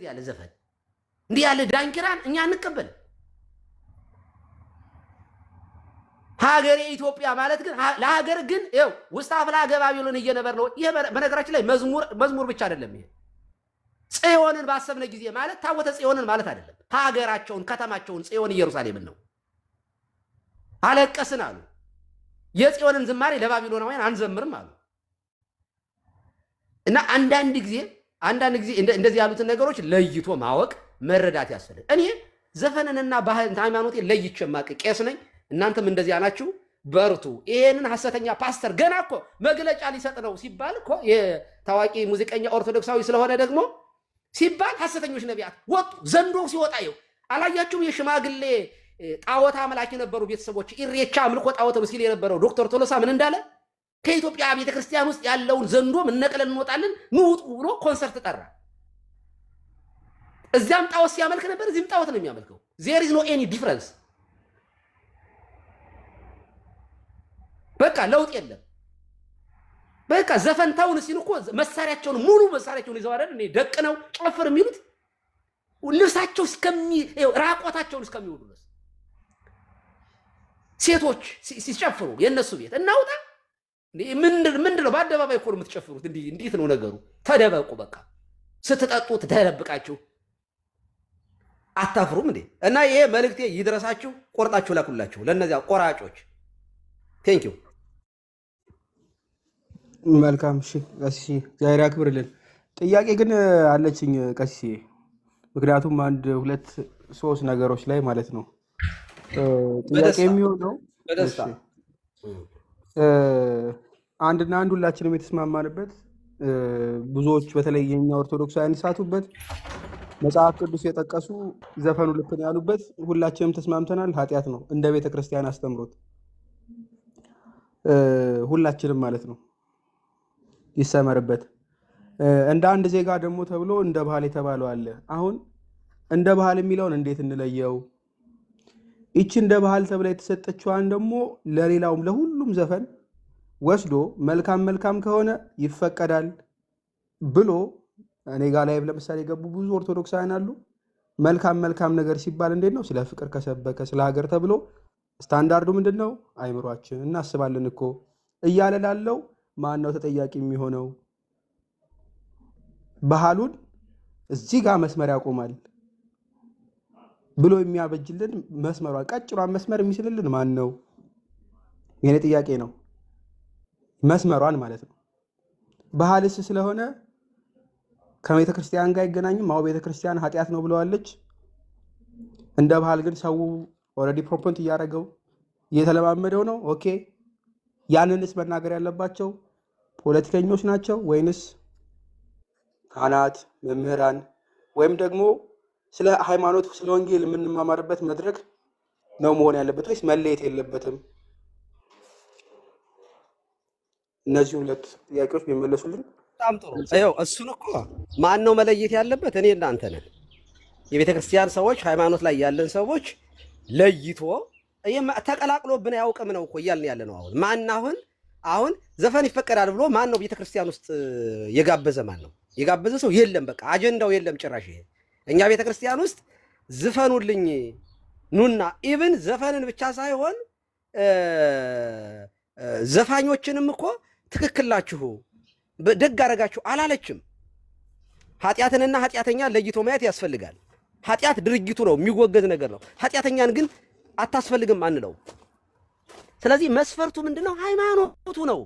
ያለ ዘፈን እንዲህ ያለ ዳንኪራን እኛ አንቀበል። ሀገሬ ኢትዮጵያ ማለት ግን ለሀገር ግን ይኸው ውስጥ አፍላ ገባቢውን እየነበር ነው። ይሄ በነገራችን ላይ መዝሙር ብቻ አይደለም። ይሄ ጽዮንን ባሰብነ ጊዜ ማለት ታቦተ ጽዮንን ማለት አይደለም። ሀገራቸውን ከተማቸውን ጽዮን ኢየሩሳሌምን ነው። አለቀስን አሉ። የጽዮንን ዝማሬ ለባቢሎናውያን አንዘምርም አሉ። እና አንዳንድ ጊዜ እንደዚህ ያሉትን ነገሮች ለይቶ ማወቅ መረዳት ያስፈልጋል። እኔ ዘፈንንና ባህል ሃይማኖቴን ለይቼ ማቅ ቄስ ነኝ። እናንተም እንደዚህ አናችሁ፣ በርቱ። ይሄንን ሐሰተኛ ፓስተር ገና እኮ መግለጫ ሊሰጥ ነው ሲባል እኮ የታዋቂ ሙዚቀኛ ኦርቶዶክሳዊ ስለሆነ ደግሞ ሲባል ሐሰተኞች ነቢያት ወጡ። ዘንዶ ሲወጣ ይው አላያችሁም? የሽማግሌ ጣዖት አምላክ የነበሩ ቤተሰቦች ኢሬቻ አምልኮ ጣዖት ነው ሲል የነበረው ዶክተር ቶሎሳ ምን እንዳለ ከኢትዮጵያ ቤተክርስቲያን ውስጥ ያለውን ዘንዶ ነቅለን እንወጣለን ንውጡ ብሎ ኮንሰርት ጠራ። እዚያም ጣዖት ሲያመልክ ነበር፣ እዚህም ጣዖት ነው የሚያመልከው። there is no any difference። በቃ ለውጥ የለም። በቃ ዘፈንታውን ሲሉ እኮ መሳሪያቸውን ሙሉ መሳሪያቸውን ይዘው አይደል እኔ ደቅ ነው ጨፍር የሚሉት ልብሳቸው ራቆታቸውን እስከሚውሉ ድረስ ሴቶች ሲጨፍሩ የነሱ ቤት እናውጣ። ምንድን ነው? በአደባባይ እኮ ነው የምትጨፍሩት። እንዴት ነው ነገሩ? ተደበቁ። በቃ ስትጠጡ ተደብቃችሁ አታፍሩም እንዴ? እና ይሄ መልእክቴ ይድረሳችሁ። ቆርጣችሁ ላኩላችሁ ለነዚያ ቆራጮች። ቴንክ ዩ። መልካም። እሺ ቀሲስ እግዚአብሔር ያክብርልን። ጥያቄ ግን አለችኝ ቀሲስ፣ ምክንያቱም አንድ ሁለት ሶስት ነገሮች ላይ ማለት ነው ጥያቄ የሚሆነው አንድና አንድ ሁላችንም የተስማማንበት ብዙዎች በተለይ የኛ ኦርቶዶክሳውያን ይሳቱበት መጽሐፍ ቅዱስ የጠቀሱ ዘፈኑ ልክ ነው ያሉበት ሁላችንም ተስማምተናል። ኃጢአት ነው እንደ ቤተ ክርስቲያን አስተምሮት ሁላችንም ማለት ነው ይሰመርበት። እንደ አንድ ዜጋ ደግሞ ተብሎ እንደ ባህል የተባለው አለ። አሁን እንደ ባህል የሚለውን እንዴት እንለየው? ይቺ እንደ ባህል ተብላ የተሰጠችዋን ደግሞ ለሌላውም ለሁሉም ዘፈን ወስዶ መልካም ከሆነ ይፈቀዳል ብሎ እኔ ጋር ላይ ለምሳሌ የገቡ ብዙ ኦርቶዶክሳውያን አሉ። መልካም ነገር ሲባል እንዴት ነው? ስለ ፍቅር ከሰበከ ስለ ሀገር ተብሎ ስታንዳርዱ ምንድን ነው? አይምሯችን እናስባለን እኮ እያለ ላለው ማን ነው ተጠያቂ የሚሆነው? ባህሉን እዚህ ጋር መስመር ያቆማል ብሎ የሚያበጅልን መስመሯን ቀጭሯን መስመር የሚስልልን ማን ነው? የኔ ጥያቄ ነው። መስመሯን ማለት ነው። ባህልስ ስለሆነ ከቤተ ክርስቲያን ጋር አይገናኝም። አዎ ቤተ ክርስቲያን ኃጢአት ነው ብለዋለች። እንደ ባህል ግን ሰው ኦልሬዲ ፕሮፖንት እያደረገው እየተለማመደው ነው። ኦኬ ያንንስ መናገር ያለባቸው ፖለቲከኞች ናቸው ወይንስ ካህናት፣ መምህራን ወይም ደግሞ ስለ ሃይማኖት ስለ ወንጌል የምንማማርበት መድረክ ነው መሆን ያለበት ወይስ መለየት የለበትም? እነዚህ ሁለት ጥያቄዎች ቢመለሱልኝ በጣም ጥሩ። ይኸው እሱን እኮ ማን ነው መለየት ያለበት? እኔ እናንተ ነን። የቤተ ክርስቲያን ሰዎች፣ ሃይማኖት ላይ ያለን ሰዎች ለይቶ ተቀላቅሎብን አያውቅም ነው እኮ እያልን ያለ ነው። አሁን ዘፈን ይፈቀዳል ብሎ ማን ነው ቤተ ክርስቲያን ውስጥ የጋበዘ? ማን ነው የጋበዘ? ሰው የለም። በቃ አጀንዳው የለም ጭራሽ። ይሄ እኛ ቤተ ክርስቲያን ውስጥ ዝፈኑልኝ ኑና ኢቭን ዘፈንን ብቻ ሳይሆን ዘፋኞችንም እኮ ትክክላችሁ ደግ አረጋችሁ አላለችም። ኃጢአትንና ኃጢአተኛ ለይቶ ማየት ያስፈልጋል። ኃጢአት ድርጊቱ ነው፣ የሚወገዝ ነገር ነው። ኃጢአተኛን ግን አታስፈልግም አንለው። ስለዚህ መስፈርቱ ምንድነው? ሃይማኖቱ ነው።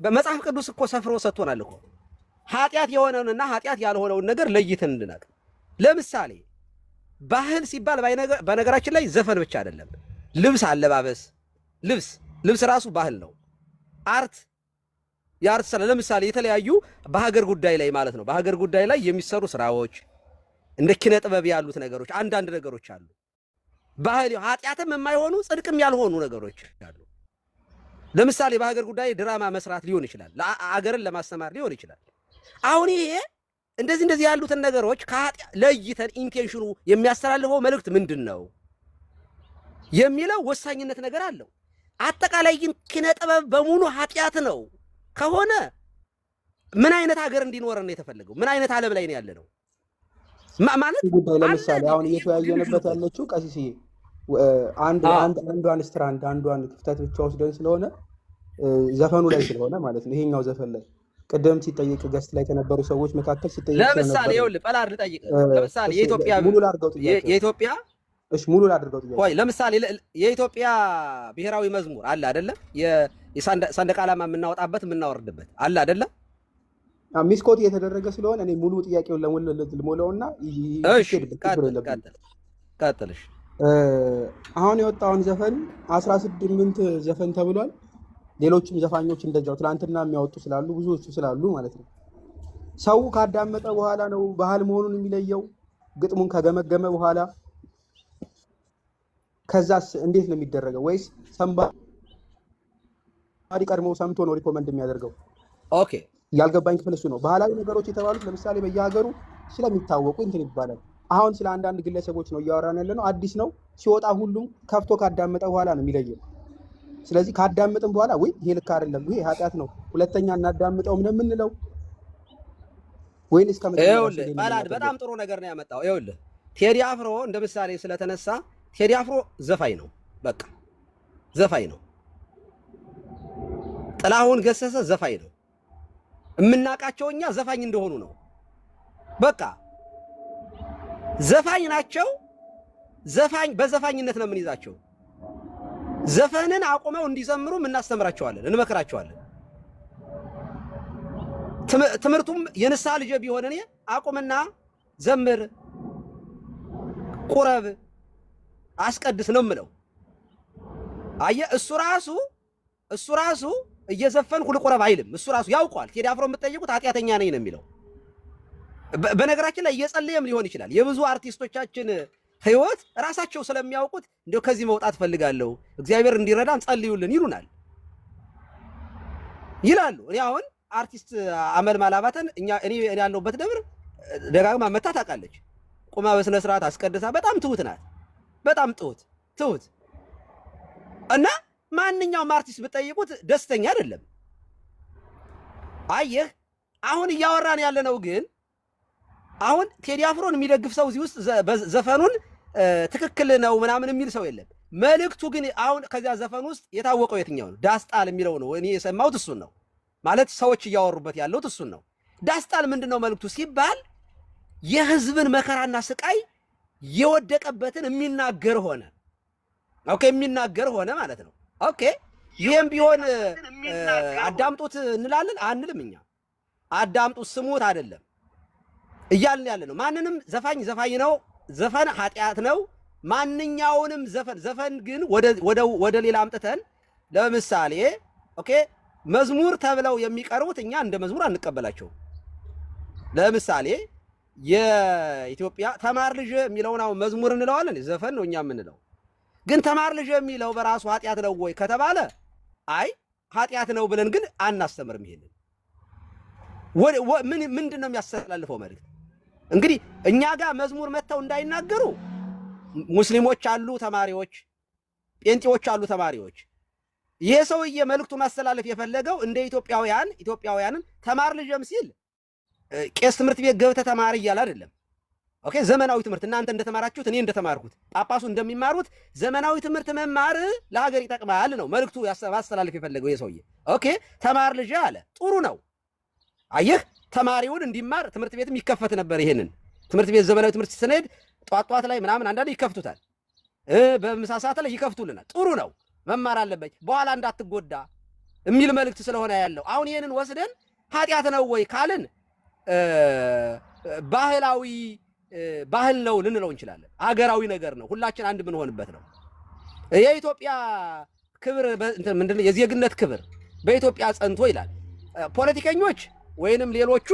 በመጽሐፍ ቅዱስ እኮ ሰፍሮ ሰጥቶናል እኮ ኃጢአት የሆነውንና ኃጢአት ያልሆነውን ነገር ለይተን እንድናቅ። ለምሳሌ ባህል ሲባል በነገራችን ላይ ዘፈን ብቻ አይደለም። ልብስ፣ አለባበስ፣ ልብስ ራሱ ባህል ነው። የአርት ስራ ለምሳሌ የተለያዩ በሀገር ጉዳይ ላይ ማለት ነው። በሀገር ጉዳይ ላይ የሚሰሩ ስራዎች እንደ ኪነ ጥበብ ያሉት ነገሮች አንዳንድ ነገሮች አሉ። ባህል ኃጢአትም የማይሆኑ ጽድቅም ያልሆኑ ነገሮች አሉ። ለምሳሌ በሀገር ጉዳይ ድራማ መስራት ሊሆን ይችላል። አገርን ለማስተማር ሊሆን ይችላል። አሁን ይሄ እንደዚህ ያሉትን ነገሮች ለይተን ኢንቴንሽኑ የሚያስተላልፈው መልእክት ምንድን ነው የሚለው ወሳኝነት ነገር አለው። አጠቃላይ ግን ኪነ ጥበብ በሙሉ ኃጢአት ነው ከሆነ ምን አይነት ሀገር እንዲኖረን ነው የተፈለገው? ምን አይነት ዓለም ላይ ነው ያለነው? ማለት ጉዳይ ለምሳሌ አሁን እየተወያየንበት ያለችው ቀሲስዬ አንዷን ስትራንድ አንዷን ክፍተት ብቻ ወስደን ስለሆነ ዘፈኑ ላይ ስለሆነ ማለት ነው። ይሄኛው ዘፈን ላይ ቅድም ሲጠይቅ ገስት ላይ ከነበሩ ሰዎች መካከል ሲጠይቅ ለምሳሌ ይኸውልህ ጳላር ልጠይቅ ለምሳሌ የኢትዮጵያ እሺ ሙሉ ላድርገው ጥያቄ ወይ ለምሳሌ የኢትዮጵያ ብሔራዊ መዝሙር አለ አይደለ? የሰንደቅ ዓላማ የምናወጣበት የምናወርድበት አለ አይደለ? ሚስኮት እየተደረገ ስለሆነ እኔ ሙሉ ጥያቄውን ለሞላውና ቀጥልሽ። አሁን የወጣውን ዘፈን 18 ዘፈን ተብሏል። ሌሎችም ዘፋኞች እንደዛው ትናንትና የሚያወጡ ስላሉ ብዙዎቹ ስላሉ ማለት ነው። ሰው ካዳመጠ በኋላ ነው ባህል መሆኑን የሚለየው። ግጥሙን ከገመገመ በኋላ ከዛስ እንዴት ነው የሚደረገው? ወይስ ሰምባዲ ቀድሞ ሰምቶ ነው ሪኮመንድ የሚያደርገው? ኦኬ ያልገባኝ ክፍል እሱ ነው። ባህላዊ ነገሮች የተባሉት ለምሳሌ በየሀገሩ ስለሚታወቁ እንትን ይባላል። አሁን ስለ አንዳንድ ግለሰቦች ነው እያወራን ያለ ነው። አዲስ ነው ሲወጣ ሁሉም ከፍቶ ካዳመጠ በኋላ ነው የሚለየው። ስለዚህ ካዳመጥን በኋላ ወይ ይሄ ልክ አይደለም፣ ይሄ ኃጢአት ነው፣ ሁለተኛ እናዳምጠው ምን የምንለው ወይንስ ይኸውልህ ባላድ በጣም ጥሩ ነገር ነው ያመጣው። ይኸውልህ ቴዲ አፍሮ እንደ ምሳሌ ስለተነሳ ቴዲ አፍሮ ዘፋኝ ነው፣ በቃ ዘፋኝ ነው። ጥላሁን ገሰሰ ዘፋኝ ነው። የምናውቃቸው እኛ ዘፋኝ እንደሆኑ ነው። በቃ ዘፋኝ ናቸው። ዘፋኝ በዘፋኝነት ነው የምንይዛቸው። ዘፈንን አቁመው እንዲዘምሩ እናስተምራቸዋለን፣ እንመክራቸዋለን። ትምህርቱም የንስሐ ልጅ ቢሆን እኔ አቁምና ዘምር፣ ቁረብ፣ አስቀድስ ነው የምለው። አየህ እሱ ራሱ እየዘፈንኩ ልቁረብ አይልም። እሱ ራሱ ያውቀዋል። ቴዲ አፍሮ የምትጠይቁት ኃጢአተኛ ነኝ ነው የሚለው። በነገራችን ላይ እየጸለየም ሊሆን ይችላል። የብዙ አርቲስቶቻችን ህይወት ራሳቸው ስለሚያውቁት እንደው ከዚህ መውጣት ፈልጋለሁ እግዚአብሔር እንዲረዳን ጸልዩልን ይሉናል ይላሉ። እኔ አሁን አርቲስት አመልማል አባተን እኔ ያለሁበት ደብር ደጋግማ መታ ታውቃለች። ቁማ በስነ ስርዓት አስቀድሳ በጣም ትሁት ናት። በጣም ትሁት እና ማንኛውም አርቲስት ብትጠይቁት ደስተኛ አይደለም። አየህ አሁን እያወራን ያለነው ግን አሁን ቴዲ አፍሮን የሚደግፍ ሰው እዚህ ውስጥ ዘፈኑን ትክክል ነው ምናምን የሚል ሰው የለም። መልእክቱ ግን አሁን ከዚያ ዘፈን ውስጥ የታወቀው የትኛው ነው? ዳስጣል የሚለው ነው። እኔ የሰማሁት እሱን ነው። ማለት ሰዎች እያወሩበት ያለውት እሱን ነው። ዳስጣል ምንድነው መልእክቱ ሲባል የህዝብን መከራና ስቃይ የወደቀበትን የሚናገር ሆነ። ኦኬ የሚናገር ሆነ ማለት ነው። ኦኬ ይሄም ቢሆን አዳምጡት እንላለን አንልም። እኛ አዳምጡት ስሙት አይደለም እያልን ያለ ነው። ማንንም ዘፋኝ ነው፣ ዘፈን ኃጢአት ነው። ማንኛውንም ዘፈን ግን ወደ ሌላ አምጥተን ለምሳሌ ኦኬ መዝሙር ተብለው የሚቀርቡት እኛ እንደ መዝሙር አንቀበላቸው። ለምሳሌ የኢትዮጵያ ተማር ልጅ የሚለውን አሁን መዝሙር እንለዋለን፣ ዘፈን ነው እኛ የምንለው። ግን ተማር ልጅ የሚለው በራሱ ኃጢአት ነው ወይ ከተባለ አይ ኃጢአት ነው ብለን ግን አናስተምርም። ይሄንን ምንድን ነው የሚያስተላልፈው መልእክት? እንግዲህ እኛ ጋር መዝሙር መጥተው እንዳይናገሩ ሙስሊሞች አሉ ተማሪዎች፣ ጴንጤዎች አሉ ተማሪዎች። ይሄ ሰውዬ መልእክቱ ማስተላለፍ የፈለገው እንደ ኢትዮጵያውያንን ተማር ልጅም ሲል ቄስ ትምህርት ቤት ገብተህ ተማር እያለ አይደለም። ኦኬ ዘመናዊ ትምህርት እናንተ እንደተማራችሁት እኔ እንደተማርኩት ጳጳሱ እንደሚማሩት ዘመናዊ ትምህርት መማር ለሀገር ይጠቅማል ነው መልእክቱ ማስተላለፍ የፈለገው ይሄ ሰውዬ። ኦኬ ተማር ልጅ አለ፣ ጥሩ ነው። አየህ ተማሪውን እንዲማር ትምህርት ቤትም ይከፈት ነበር። ይሄንን ትምህርት ቤት ዘመናዊ ትምህርት ስንሄድ ጧት ላይ ምናምን አንዳንድ ይከፍቱታል፣ በምሳ ሰዓት ላይ ይከፍቱልናል። ጥሩ ነው፣ መማር አለበት በኋላ እንዳትጎዳ የሚል መልእክት ስለሆነ ያለው። አሁን ይሄንን ወስደን ኃጢአት ነው ወይ ካልን ባህል ነው ልንለው እንችላለን። አገራዊ ነገር ነው፣ ሁላችን አንድ ምንሆንበት ነው። የኢትዮጵያ ክብር ምንድነው? የዜግነት ክብር በኢትዮጵያ ጸንቶ ይላል። ፖለቲከኞች ወይንም ሌሎቹ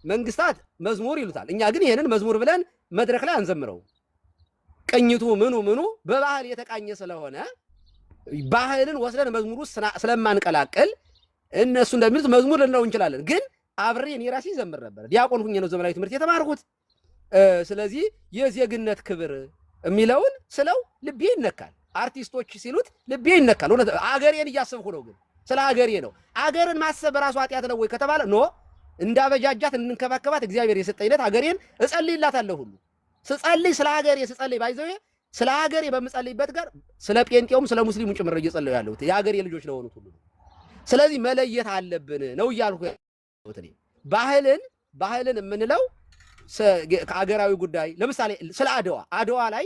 መንግስታት መዝሙር ይሉታል። እኛ ግን ይሄንን መዝሙር ብለን መድረክ ላይ አንዘምረው። ቅኝቱ ምኑ በባህል የተቃኘ ስለሆነ ባህልን ወስደን መዝሙር ውስጥ ስለማንቀላቀል እነሱ እንደሚሉት መዝሙር ልንለው እንችላለን። ግን አብሬ እኔ ራሴ ዘምር ነበር። ዲያቆን ሁኜ ነው ዘመናዊ ትምህርት የተማርኩት። ስለዚህ የዜግነት ክብር የሚለውን ስለው ልቤ ይነካል። አርቲስቶች ሲሉት ልቤ ይነካል። እውነት አገሬን እያሰብኩ ነው። ግን ስለ አገሬ ነው። አገርን ማሰብ በራሱ ኃጢአት ነው ወይ ከተባለ ኖ፣ እንዳበጃጃት እንድንከባከባት እግዚአብሔር የሰጠኝነት አገሬን እጸልይላታለሁ ሁሉ ስጸልይ ስለ ሀገሬ ስጸልይ ባይዘው ስለ ሀገሬ በምጸልይበት ጋር ስለ ጴንጤውም ስለ ሙስሊሙ ጭምር እየጸለዩ ያለሁት የሀገሬ ልጆች ለሆኑት ሁሉ። ስለዚህ መለየት አለብን ነው እያልኩ ያለሁት። ባህልን የምንለው ከሀገራዊ ጉዳይ ለምሳሌ ስለ አድዋ ላይ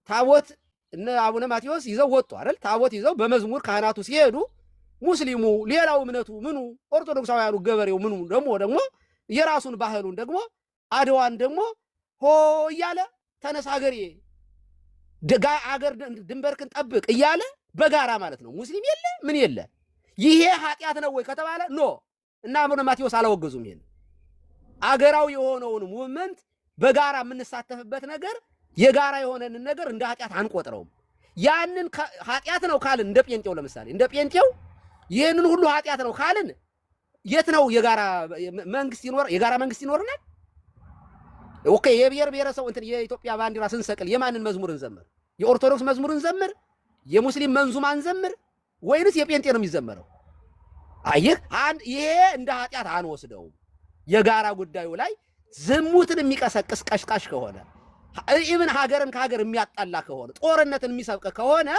ታቦት እነ አቡነ ማቴዎስ ይዘው ወጡ አይደል? ታቦት ይዘው በመዝሙር ካህናቱ ሲሄዱ ሙስሊሙ ሌላው እምነቱ ምኑ ኦርቶዶክሳውያኑ ገበሬው ምኑ ደግሞ የራሱን ባህሉን ደግሞ አድዋን ደግሞ ሆ እያለ ተነስ ሀገሬ አገር ድንበርክን ጠብቅ እያለ በጋራ ማለት ነው። ሙስሊም የለ ምን የለ። ይሄ ኃጢአት ነው ወይ ከተባለ ኖ እና አቡነ ማቴዎስ አላወገዙም። ይሄን አገራዊ የሆነውን ሙቭመንት በጋራ የምንሳተፍበት ነገር የጋራ የሆነንን ነገር እንደ ኃጢአት አንቆጥረውም። ያንን ኃጢአት ነው ካልን እንደ ጴንጤው ለምሳሌ እንደ ጴንጤው ይህንን ሁሉ ኃጢአት ነው ካልን የት ነው የጋራ መንግስት ይኖርናል? ኦኬ የብሔር ብሔረሰብ እንትን የኢትዮጵያ ባንዲራ ስንሰቅል የማንን መዝሙር እንዘምር? የኦርቶዶክስ መዝሙር እንዘምር? የሙስሊም መንዙማ እንዘምር? ወይንስ የጴንጤ ነው የሚዘመረው? አየህ፣ ይሄ እንደ ኃጢአት አንወስደውም። የጋራ ጉዳዩ ላይ ዝሙትን የሚቀሰቅስ ቀሽቃሽ ከሆነ ኢብን ሀገርን ከሀገር የሚያጣላ ከሆነ ጦርነትን የሚሰብክ ከሆነ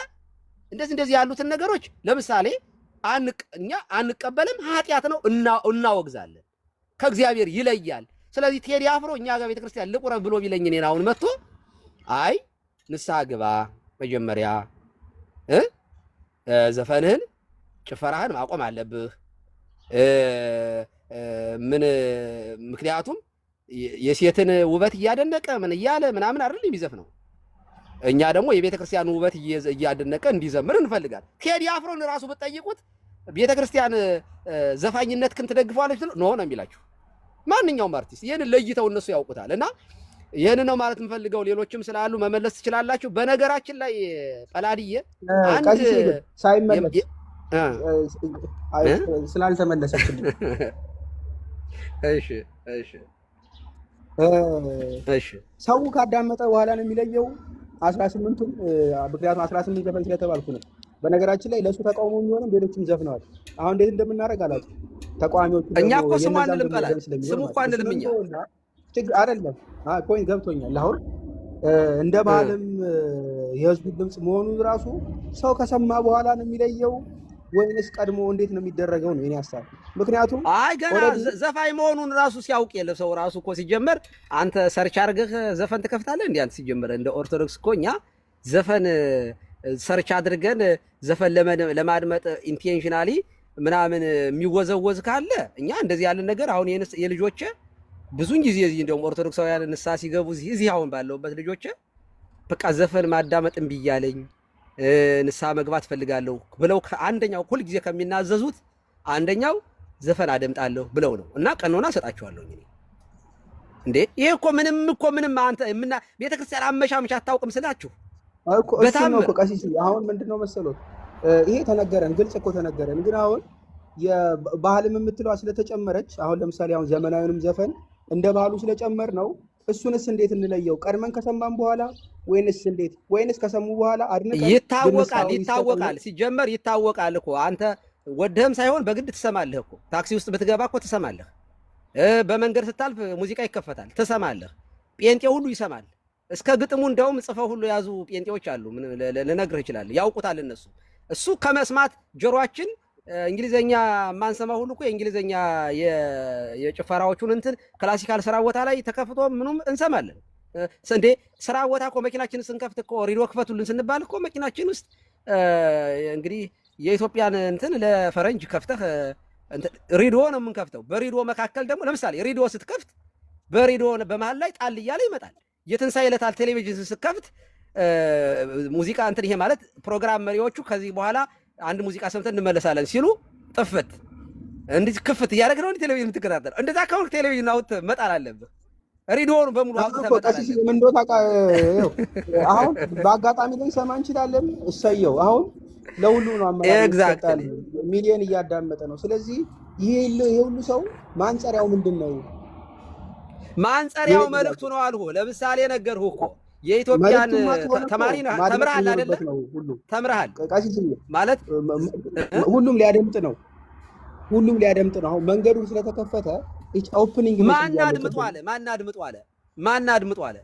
እንደዚህ ያሉትን ነገሮች ለምሳሌ እኛ አንቀበልም፣ ኃጢአት ነው እናወግዛለን፣ ከእግዚአብሔር ይለያል። ስለዚህ ቴዲ አፍሮ እኛ ጋር ቤተክርስቲያን ልቁረብ ብሎ ቢለኝ እኔን አሁን መጥቶ አይ ንስሐ ግባ መጀመሪያ ዘፈንህን ጭፈራህን ማቆም አለብህ ምክንያቱም የሴትን ውበት እያደነቀ ምን እያለ ምናምን አይደል የሚዘፍነው። እኛ ደግሞ የቤተክርስቲያን ውበት እያደነቀ እንዲዘምር እንፈልጋለን። ቴዲ አፍሮን ራሱ ብትጠይቁት ቤተክርስቲያን ዘፋኝነት ክን ትደግፈዋለች ነው ነው የሚላችሁ ማንኛውም አርቲስት። ይሄንን ለይተው እነሱ ያውቁታል። እና ይሄን ነው ማለት የምፈልገው። ሌሎችም ስላሉ መመለስ ትችላላችሁ። በነገራችን ላይ ጳላዲዬ አንድ ሳይመለስ ስላልተመለሰችልኝ እሺ ሰው ካዳመጠ በኋላ ነው የሚለየው 18ቱም። ምክንያቱም 18 ዘፈን ስለተባልኩ ነው። በነገራችን ላይ ለሱ ተቃውሞ የሚሆነው ሌሎችም ዘፍነዋል። አሁን እንዴት እንደምናደርግ አላውቅም። ተቃዋሚዎቹ እኛ እኮ ስሙ አንልም ቃል ስሙ እኮ አንልም እኛ አይደለም ፖይንት ገብቶኛል። አሁን እንደ ባህልም የህዝቡ ድምፅ መሆኑ ራሱ ሰው ከሰማ በኋላ ነው የሚለየው ወይንስ ቀድሞ እንዴት ነው የሚደረገው ነው የኔ ሐሳብ። ምክንያቱም አይ ገና ዘፋኝ መሆኑን ራሱ ሲያውቅ የለ ሰው ራሱ እኮ ሲጀመር አንተ ሰርች አድርገህ ዘፈን ትከፍታለህ እንዴ? አንተ ሲጀመር እንደ ኦርቶዶክስ እኮ እኛ ዘፈን ሰርች አድርገን ዘፈን ለማድመጥ ኢንቴንሽናሊ ምናምን የሚወዘወዝ ካለ እኛ እንደዚህ ያለ ነገር አሁን የልጆቼ ብዙን ጊዜ እዚህ እንደውም ኦርቶዶክሳውያን ንስሐ ሲገቡ እዚህ አሁን ባለውበት ልጆቼ በቃ ዘፈን ማዳመጥ እምቢ እያለኝ ንስሐ መግባት ፈልጋለሁ ብለው አንደኛው ሁል ጊዜ ከሚናዘዙት አንደኛው ዘፈን አደምጣለሁ ብለው ነው። እና ቀኖና ሰጣቸዋለሁ እኔ እንዴ ይሄ እኮ ምንም አንተ ቤተክርስቲያን አመሻምሻ አታውቅም ስላችሁ እኮ እሱ ነው እኮ ቀሲስ። አሁን ምንድነው መሰሎት ይሄ ተነገረን፣ ግልጽ እኮ ተነገረን። ግን አሁን የባህልም የምትለዋ ስለተጨመረች አሁን ለምሳሌ አሁን ዘመናዊንም ዘፈን እንደ ባህሉ ስለጨመር ነው። እሱንስ እንዴት እንለየው? ቀድመን ከሰማን በኋላ ወይንስ እንዴት? ወይንስ ከሰሙ በኋላ አድነቀን? ይታወቃል። ሲጀመር ይታወቃል እኮ አንተ ወደህም ሳይሆን በግድ ትሰማለህ እኮ። ታክሲ ውስጥ ብትገባ እኮ ትሰማለህ። በመንገድ ስታልፍ ሙዚቃ ይከፈታል፣ ትሰማለህ። ጴንጤ ሁሉ ይሰማል። እስከ ግጥሙ እንደውም ጽፈው ሁሉ የያዙ ጴንጤዎች አሉ። ልነግርህ ይችላል፣ ያውቁታል እነሱ። እሱ ከመስማት ጆሮአችን እንግሊዘኛ ማንሰማ ሁሉ እኮ የእንግሊዘኛ የጭፈራዎቹን እንትን ክላሲካል ስራ ቦታ ላይ ተከፍቶ ምኑም እንሰማለን። እንዴ ስራ ቦታ እኮ መኪናችን ስንከፍት እኮ ሬዲዮ ክፈቱልን ስንባል እኮ መኪናችን ውስጥ እንግዲህ የኢትዮጵያን እንትን ለፈረንጅ ከፍተህ ሬዲዮ ነው የምንከፍተው። በሬዲዮ መካከል ደግሞ ለምሳሌ ሬዲዮ ስትከፍት በሬዲዮ በመሃል ላይ ጣል እያለ ይመጣል። የትንሣኤ ዕለታል ቴሌቪዥን ስትከፍት ሙዚቃ እንትን ይሄ ማለት ፕሮግራም መሪዎቹ ከዚህ በኋላ አንድ ሙዚቃ ሰምተን እንመለሳለን ሲሉ ጥፍት እንዴት ክፍት እያደረግህ ነው ቴሌቪዥን የምትከታተለው? እንደዛ ከሆነ ቴሌቪዥን አውጥተህ መጣል አለብህ። ሬዲዮውን በሙሉ አውጥተህ መጣል አለብህ። አሁን በአጋጣሚ ላይ ሰማ እንችላለን። እሰየው። አሁን ለሁሉ ነው አማራጭ ሚሊዮን እያዳመጠ ነው። ስለዚህ ይሄ ሁሉ ሰው ማንጸሪያው ምንድን ነው? ማንጸሪያው መልእክቱ ነው አልኩህ። ለምሳሌ ነገርኩህ እኮ የኢትዮጵያን ተማሪ ነህ፣ ተምረሃል አይደለ? ተምረሃል ማለት ሁሉም ሊያደምጥ ነው። አሁን መንገዱ ስለተከፈተ ኦፕኒንግ ማን አድምጡ አለ?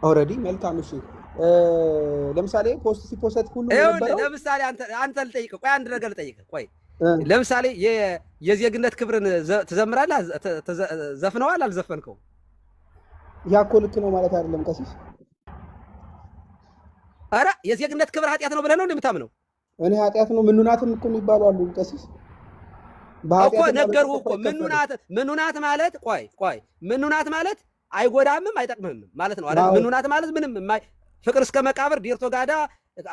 ኦልሬዲ መልካም። እሺ ለምሳሌ ፖስት ሲፖስት ሁሉ ይኸውልህ ለምሳሌ አንተ ልጠይቅህ፣ ቆይ አንድ ነገር ልጠይቅህ። ቆይ ለምሳሌ የዜግነት ክብርን ትዘምራለህ? ዘፍነዋል? አልዘፈንከው? ያ እኮ ልክ ነው ማለት አይደለም ቀሲስ። ኧረ የዜግነት ክብር ኃጢአት ነው ብለህ ነው እንደምታምነው? እኔ ኃጢአት ነው ምኑናትም እኮ የሚባሉ አሉ ቀሲስ እኮ ነገርኩህ እኮ ምኑናት ማለት ቆይ ምኑናት ማለት አይጎዳምም አይጠቅምህም ማለት ነው አይደል? ምኑናት ማለት ምንም ፍቅር እስከ መቃብር ዴርቶ ጋዳ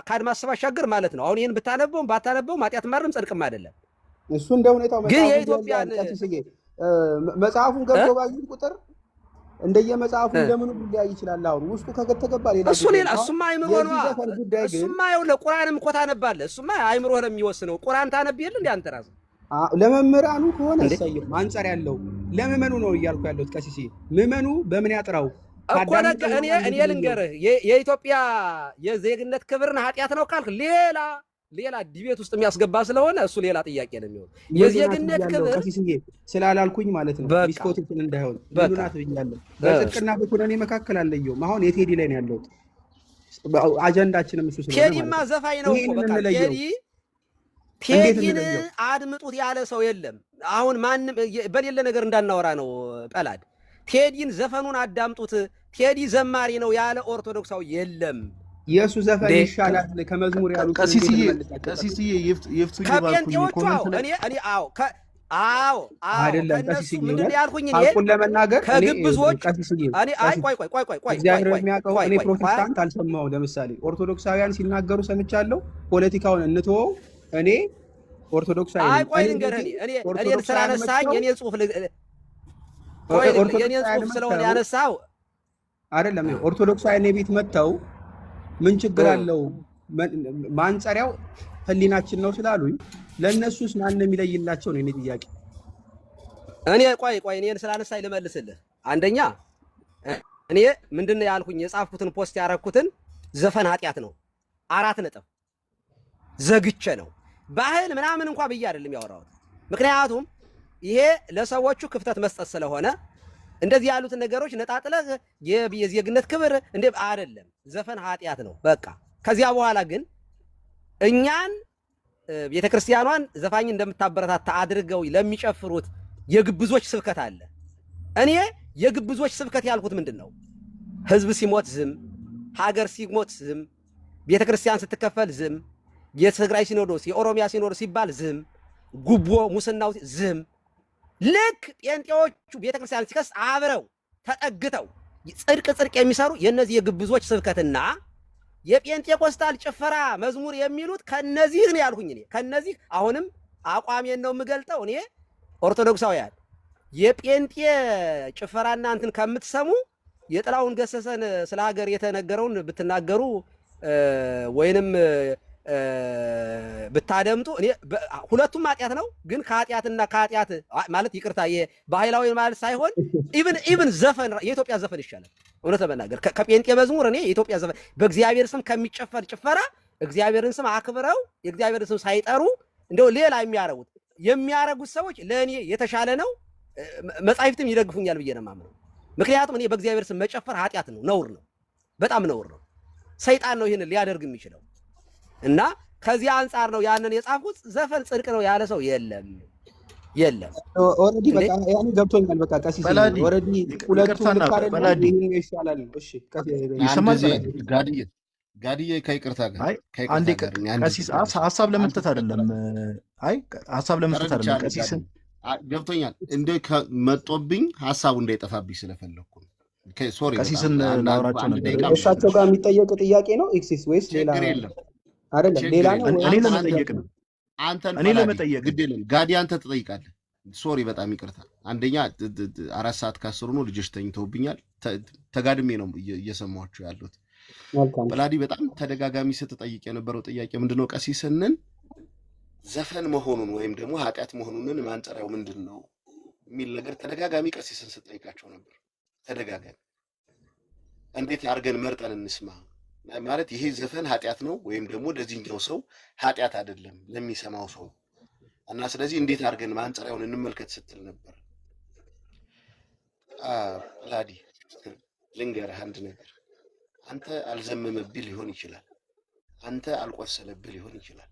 ከአድማስ ባሻገር ማለት ነው። አሁን ይህን ብታነበውም ባታነበውም ኃጢአት ማረም ጽድቅም አይደለም። እሱ እንደ ሁኔታው ግን የኢትዮጵያን መጽሐፉን ገብቶ ባዩት ቁጥር እንደየመጽሐፉ እንደምኑ ሊያይ ይችላል። አሁን ውስጡ ከተገባ እሱማ አይምሮ ነው። እሱማ ይኸውልህ ቁርአንም እኮ ታነባለህ። እሱማ አይምሮ ነው የሚወስነው። ቁርአን ታነብ የለ እንደ አንተ ራስህ ለመምህራኑ ከሆነ እሰየው ማንጸር ያለው ለምዕመኑ ነው እያልኩ ያለሁት ቀሲስ። ምዕመኑ በምን ያጥራው እኮ እኔ ልንገርህ፣ የኢትዮጵያ የዜግነት ክብርን ኃጢአት ነው ካልክ ሌላ ዲቤት ውስጥ የሚያስገባ ስለሆነ እሱ ሌላ ጥያቄ ነው የሚሆን። የዜግነት ክብር ቀሲስዬ ስላላልኩኝ ማለት ነው ዲስኮቴክን እንዳይሆን ምኑናት ብያለሁ። በጽድቅና በኩነኔ መካከል አለየውም። አሁን የቴዲ ላይ ነው ያለሁት። አጀንዳችንም እሱ ስለሆነ ቴዲማ ዘፋኝ ነው እኮ በቃ ቴዲን አድምጡት ያለ ሰው የለም። አሁን ማንም በሌለ ነገር እንዳናወራ ነው ጠላድ። ቴዲን ዘፈኑን አዳምጡት፣ ቴዲ ዘማሪ ነው ያለ ኦርቶዶክሳዊ የለም። የእሱ ዘፈን ይሻላል ከመዝሙር ያሉት ቀሲስዬ ይፍቱ ከጴንጤዎቹ አይደለም ቀሲስዬ ምንድን ያልኩኝ እኔ ሐቁን ለመናገር ከግብዞች እኔ ቆይ እግዚአብሔር የሚያውቀው እኔ ፕሮቴስታንት አልሰማሁም። ለምሳሌ ኦርቶዶክሳውያን ሲናገሩ ሰምቻለሁ። ፖለቲካውን እንትወው እኔ ኦርቶዶክሳዊ ቆይ ልንገርህ፣ እኔ ስላነሳኝ የኔ ጽሁፍ ስለሆነ ያነሳው አይደለም። ኦርቶዶክሳዊ እኔ ቤት መጥተው ምን ችግር አለው ማንጸሪያው ህሊናችን ነው ስላሉኝ ለእነሱስ ማን የሚለይላቸው ነው የኔ ጥያቄ። እኔ ቆይ እኔን ስላነሳኝ ልመልስልህ። አንደኛ እኔ ምንድን ነው ያልኩኝ የጻፍኩትን ፖስት ያረኩትን ዘፈን ኃጢአት ነው 4 ነጥብ ዘግቼ ነው ባህል ምናምን እንኳን ብዬ አይደለም ያወራሁት። ምክንያቱም ይሄ ለሰዎቹ ክፍተት መስጠት ስለሆነ እንደዚህ ያሉትን ነገሮች ነጣጥለህ የዜግነት ክብር እንደ አይደለም። ዘፈን ኃጢአት ነው በቃ። ከዚያ በኋላ ግን እኛን ቤተክርስቲያኗን ዘፋኝ እንደምታበረታታ አድርገው ለሚጨፍሩት የግብዞች ስብከት አለ። እኔ የግብዞች ስብከት ያልኩት ምንድን ነው? ህዝብ ሲሞት ዝም፣ ሀገር ሲሞት ዝም፣ ቤተክርስቲያን ስትከፈል ዝም፣ የትግራይ ሲኖዶስ የኦሮሚያ ሲኖዶስ ሲባል ዝም፣ ጉቦ ሙስናው ዝም። ልክ ጴንጤዎቹ ቤተክርስቲያን ሲከስ አብረው ተጠግተው ጽድቅ የሚሰሩ የነዚህ የግብዞች ስብከትና የጴንጤኮስታል ጭፈራ መዝሙር የሚሉት ከነዚህ ነው ያልኩኝ። እኔ ከነዚህ አሁንም አቋሜን ነው የምገልጠው። እኔ ኦርቶዶክሳውያን የጴንጤ ጭፈራና እንትን ከምትሰሙ የጥላውን ገሰሰን ስለ ሀገር የተነገረውን ብትናገሩ ወይንም ብታደምጡ እኔ ሁለቱም ኃጢአት ነው። ግን ከኃጢአትና ከኃጢአት ማለት ይቅርታ ባህላዊ ማለት ሳይሆን ኢቭን ዘፈን የኢትዮጵያ ዘፈን ይሻላል። እውነት ለመናገር ከጴንጤ መዝሙር እኔ የኢትዮጵያ ዘፈን በእግዚአብሔር ስም ከሚጨፈር ጭፈራ እግዚአብሔርን ስም አክብረው የእግዚአብሔርን ስም ሳይጠሩ እንደው ሌላ የሚያረጉት ሰዎች ለእኔ የተሻለ ነው። መጻሕፍትም ይደግፉኛል ብዬ ነው የማምነው። ምክንያቱም እኔ በእግዚአብሔር ስም መጨፈር ኃጢአት ነው፣ ነውር ነው፣ በጣም ነውር ነው። ሰይጣን ነው ይህንን ሊያደርግ የሚችለው። እና ከዚህ አንጻር ነው ያንን የጻፍኩት። ዘፈን ጽድቅ ነው ያለ ሰው የለም። ኦሬዲ በቃ ያኔ ገብቶኛል። በቃ ቀሲስ ኦሬዲ ሁለቱም ካረድ ይሻላል። እሺ ይሰማል። ጋድዬ ከይቅርታ ጋር አንዴ ቀሲስ ሐሳብ ለመስጠት አይደለም። ሐሳብ ለመስጠት አይደለም። ቀሲስን ገብቶኛል። እንደ መጦብኝ ሐሳቡ እንዳይጠፋብኝ ስለፈለኩ ነው። ሶሪ ቀሲስን ላውራቸው ነበር። እሳቸው ጋር የሚጠየቅ ጥያቄ ነው ኤክሲስ ወይስ ሌላ የለም? አይደለም ሌላ ነው። እኔ ለመጠየቅ ነው። እኔ ለመጠየቅ ግድ የለም። ጋዲ አንተ ትጠይቃለህ። ሶሪ በጣም ይቅርታ። አንደኛ 4 ሰዓት ከ10 ነው። ልጆች ተኝተውብኛል። ተጋድሜ ነው እየሰማችሁ ያሉት። በላዲ በጣም ተደጋጋሚ ስትጠይቅ የነበረው ጥያቄ ምንድነው? ቀሲስንን ዘፈን መሆኑን ወይም ደግሞ ኃጢአት መሆኑን ማንጸሪያው ምንድን ነው የሚል ነገር ተደጋጋሚ ቀሲስን ስትጠይቃቸው ነበር። ተደጋጋሚ እንዴት አድርገን መርጠን እንስማ ማለት ይሄ ዘፈን ኃጢአት ነው ወይም ደግሞ ለዚህኛው ሰው ኃጢአት አይደለም ለሚሰማው ሰው እና ስለዚህ እንዴት አድርገን ማንጸሪያውን እንመልከት ስትል ነበር። ላዲ ልንገርህ አንድ ነገር አንተ አልዘመመብህ ሊሆን ይችላል። አንተ አልቆሰለብህ ሊሆን ይችላል።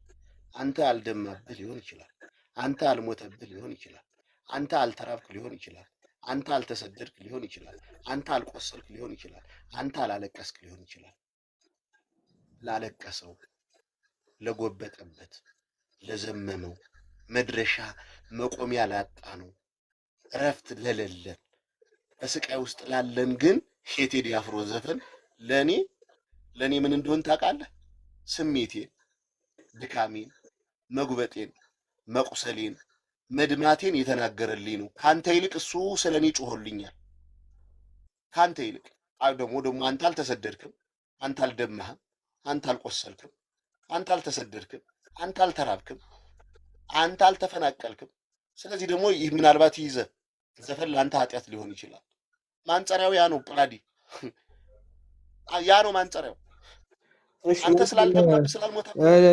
አንተ አልደማብህ ሊሆን ይችላል። አንተ አልሞተብህ ሊሆን ይችላል። አንተ አልተራብክ ሊሆን ይችላል። አንተ አልተሰደድክ ሊሆን ይችላል። አንተ አልቆሰልክ ሊሆን ይችላል። አንተ አላለቀስክ ሊሆን ይችላል። ላለቀሰው፣ ለጎበጠበት፣ ለዘመመው፣ መድረሻ መቆሚያ ላጣ ነው፣ እረፍት ለሌለን፣ በስቃይ ውስጥ ላለን ግን የቴዲ አፍሮ ዘፈን ለኔ ምን እንደሆነ ታውቃለህ? ስሜቴን፣ ድካሜን፣ መጉበጤን፣ መቁሰሌን፣ መድማቴን የተናገረልኝ ነው። ካንተ ይልቅ እሱ ስለኔ ጮሆልኛል። ካንተ ይልቅ ደግሞ አንተ አልተሰደድክም፣ አንተ አልደማህም፣ አንተ አልቆሰልክም፣ አንተ አልተሰደድክም፣ አንተ አልተራብክም፣ አንተ አልተፈናቀልክም። ስለዚህ ደግሞ ይህ ምናልባት ይዘህ ዘፈን ለአንተ ኃጢአት ሊሆን ይችላል። ማንጸሪያው ያ ነው። ፕላዲ ያ ነው ማንጸሪያው። አንተ ስላልደማብህ ስላልሞተ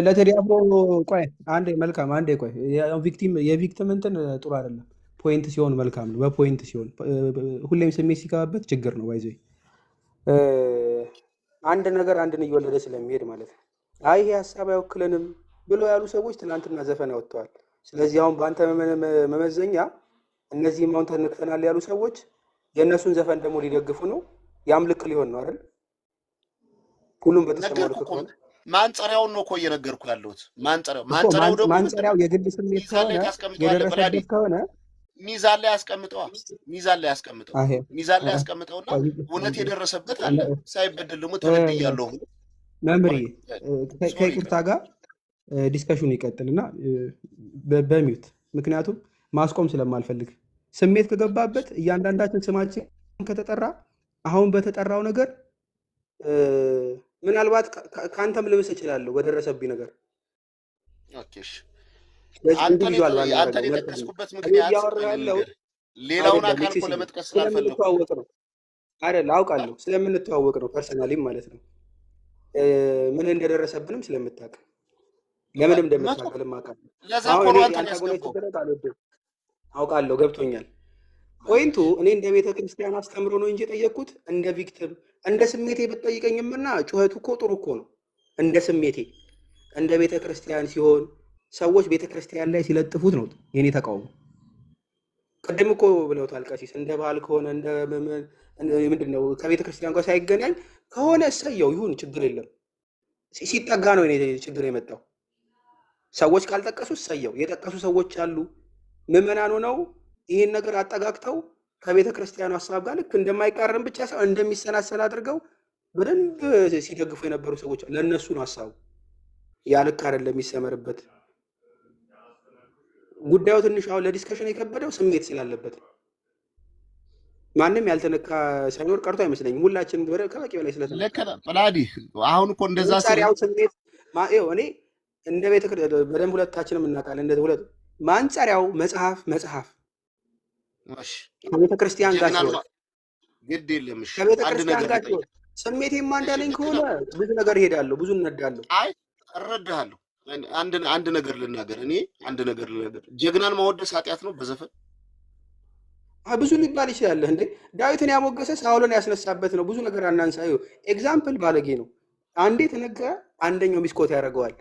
ለቴዲ አፍሮ ቆይ አንዴ መልካም አንዴ ቆይ የቪክቲም እንትን ጥሩ አይደለም። ፖይንት ሲሆን መልካም ነው። በፖይንት ሲሆን ሁሌም ስሜት ሲገባበት ችግር ነው። ባይዘይ አንድ ነገር አንድን እየወለደ ስለሚሄድ ማለት ነው። አይ ይሄ ሀሳብ አይወክለንም ብሎ ያሉ ሰዎች ትናንትና ዘፈን አወጥተዋል። ስለዚህ አሁን በአንተ መመዘኛ እነዚህም አሁን ተነክተናል ያሉ ሰዎች የእነሱን ዘፈን ደግሞ ሊደግፉ ነው። ያም ልክ ሊሆን ነው አይደል? ሁሉም በተሰማው ልክ ከሆነ ማንጸሪያውን ነው እኮ እየነገርኩ ያለሁት። ማንጸሪያው የግድ ስሜት ከሆነ የደረሰበት ከሆነ ሚዛን ላይ ያስቀምጠውና እውነት የደረሰበት አለ። ሳይበደል ደግሞ ተበድያለሁ። መምሪ ከይቅርታ ጋር ዲስከሽኑ ይቀጥልና በሚዩት ምክንያቱም ማስቆም ስለማልፈልግ ስሜት ከገባበት እያንዳንዳችን ስማችን ከተጠራ አሁን በተጠራው ነገር ምናልባት ከአንተም ልብስ እችላለሁ በደረሰብኝ ነገር አንተ የጠቀስኩበት ምክንያት ሌላውን አካል እኮ ለመጥቀስ ስላልፈለኩ ነው አይደል? አውቃለሁ ስለምንተዋወቅ ነው ፐርሰናሊም ማለት ነው። ምን እንደደረሰብንም ስለምታውቅ ለምንም እንደምታውቅልም አውቃለሁ። ገብቶኛል። ፖይንቱ እኔ እንደ ቤተ ክርስቲያን አስተምሮ ነው እንጂ የጠየቅኩት እንደ ቪክቲም እንደ ስሜቴ ብትጠይቀኝምና ጩኸቱ እኮ ጥሩ እኮ ነው። እንደ ስሜቴ እንደ ቤተ ክርስቲያን ሲሆን ሰዎች ቤተ ክርስቲያን ላይ ሲለጥፉት ነው የኔ ተቃውሞ። ቅድም እኮ ብለውታል ቀሲስ። እንደ ባህል ከሆነ እንደ ምንድን ነው ከቤተ ክርስቲያን ጋር ሳይገናኝ ከሆነ እሰየው ይሁን፣ ችግር የለም። ሲጠጋ ነው እኔ ችግር የመጣው። ሰዎች ካልጠቀሱ እሰየው። የጠቀሱ ሰዎች አሉ። ምዕመናን ሆነው ይህን ነገር አጠጋግተው ከቤተ ክርስቲያኑ ሀሳብ ጋር ልክ እንደማይቃረን ብቻ ሳይሆን እንደሚሰናሰል አድርገው በደንብ ሲደግፉ የነበሩ ሰዎች ለእነሱ ነው ሀሳቡ። ያ ልክ አይደለም፣ የሚሰመርበት ጉዳዩ ትንሽ አሁን ለዲስከሽን የከበደው ስሜት ስላለበት ማንም ያልተነካ ሳይኖር ቀርቶ አይመስለኝም። ሁላችንም ከበቂ በላይ ስለተለከላዲ አሁን እኮ እንደዛ ስሜት እኔ እንደ ቤተ በደንብ ሁለታችንም እናውቃለን። እንደ ሁለት ማንጸሪያው መጽሐፍ ከቤተ ክርስቲያን ጋር ሲሆን ግድ የለም። እሺ ከቤተ ክርስቲያን ጋር ሲሆን ስሜቴማ እንዳለኝ ከሆነ ብዙ ነገር እሄዳለሁ፣ ብዙ እነዳለሁ። አይ እረዳሃለሁ። አንድ ነገር ልናገር። ጀግናን ማወደስ ኃጢአት ነው በዘፈን ብዙ ሊባል ይችላል። እንዴ ዳዊትን ያሞገሰ ሳውልን ያስነሳበት ነው። ብዙ ነገር አናንሳ። ኤግዛምፕል ባለጌ ነው። አንዴ ተነገረ፣ አንደኛው ሚስኮት ያደርገዋል።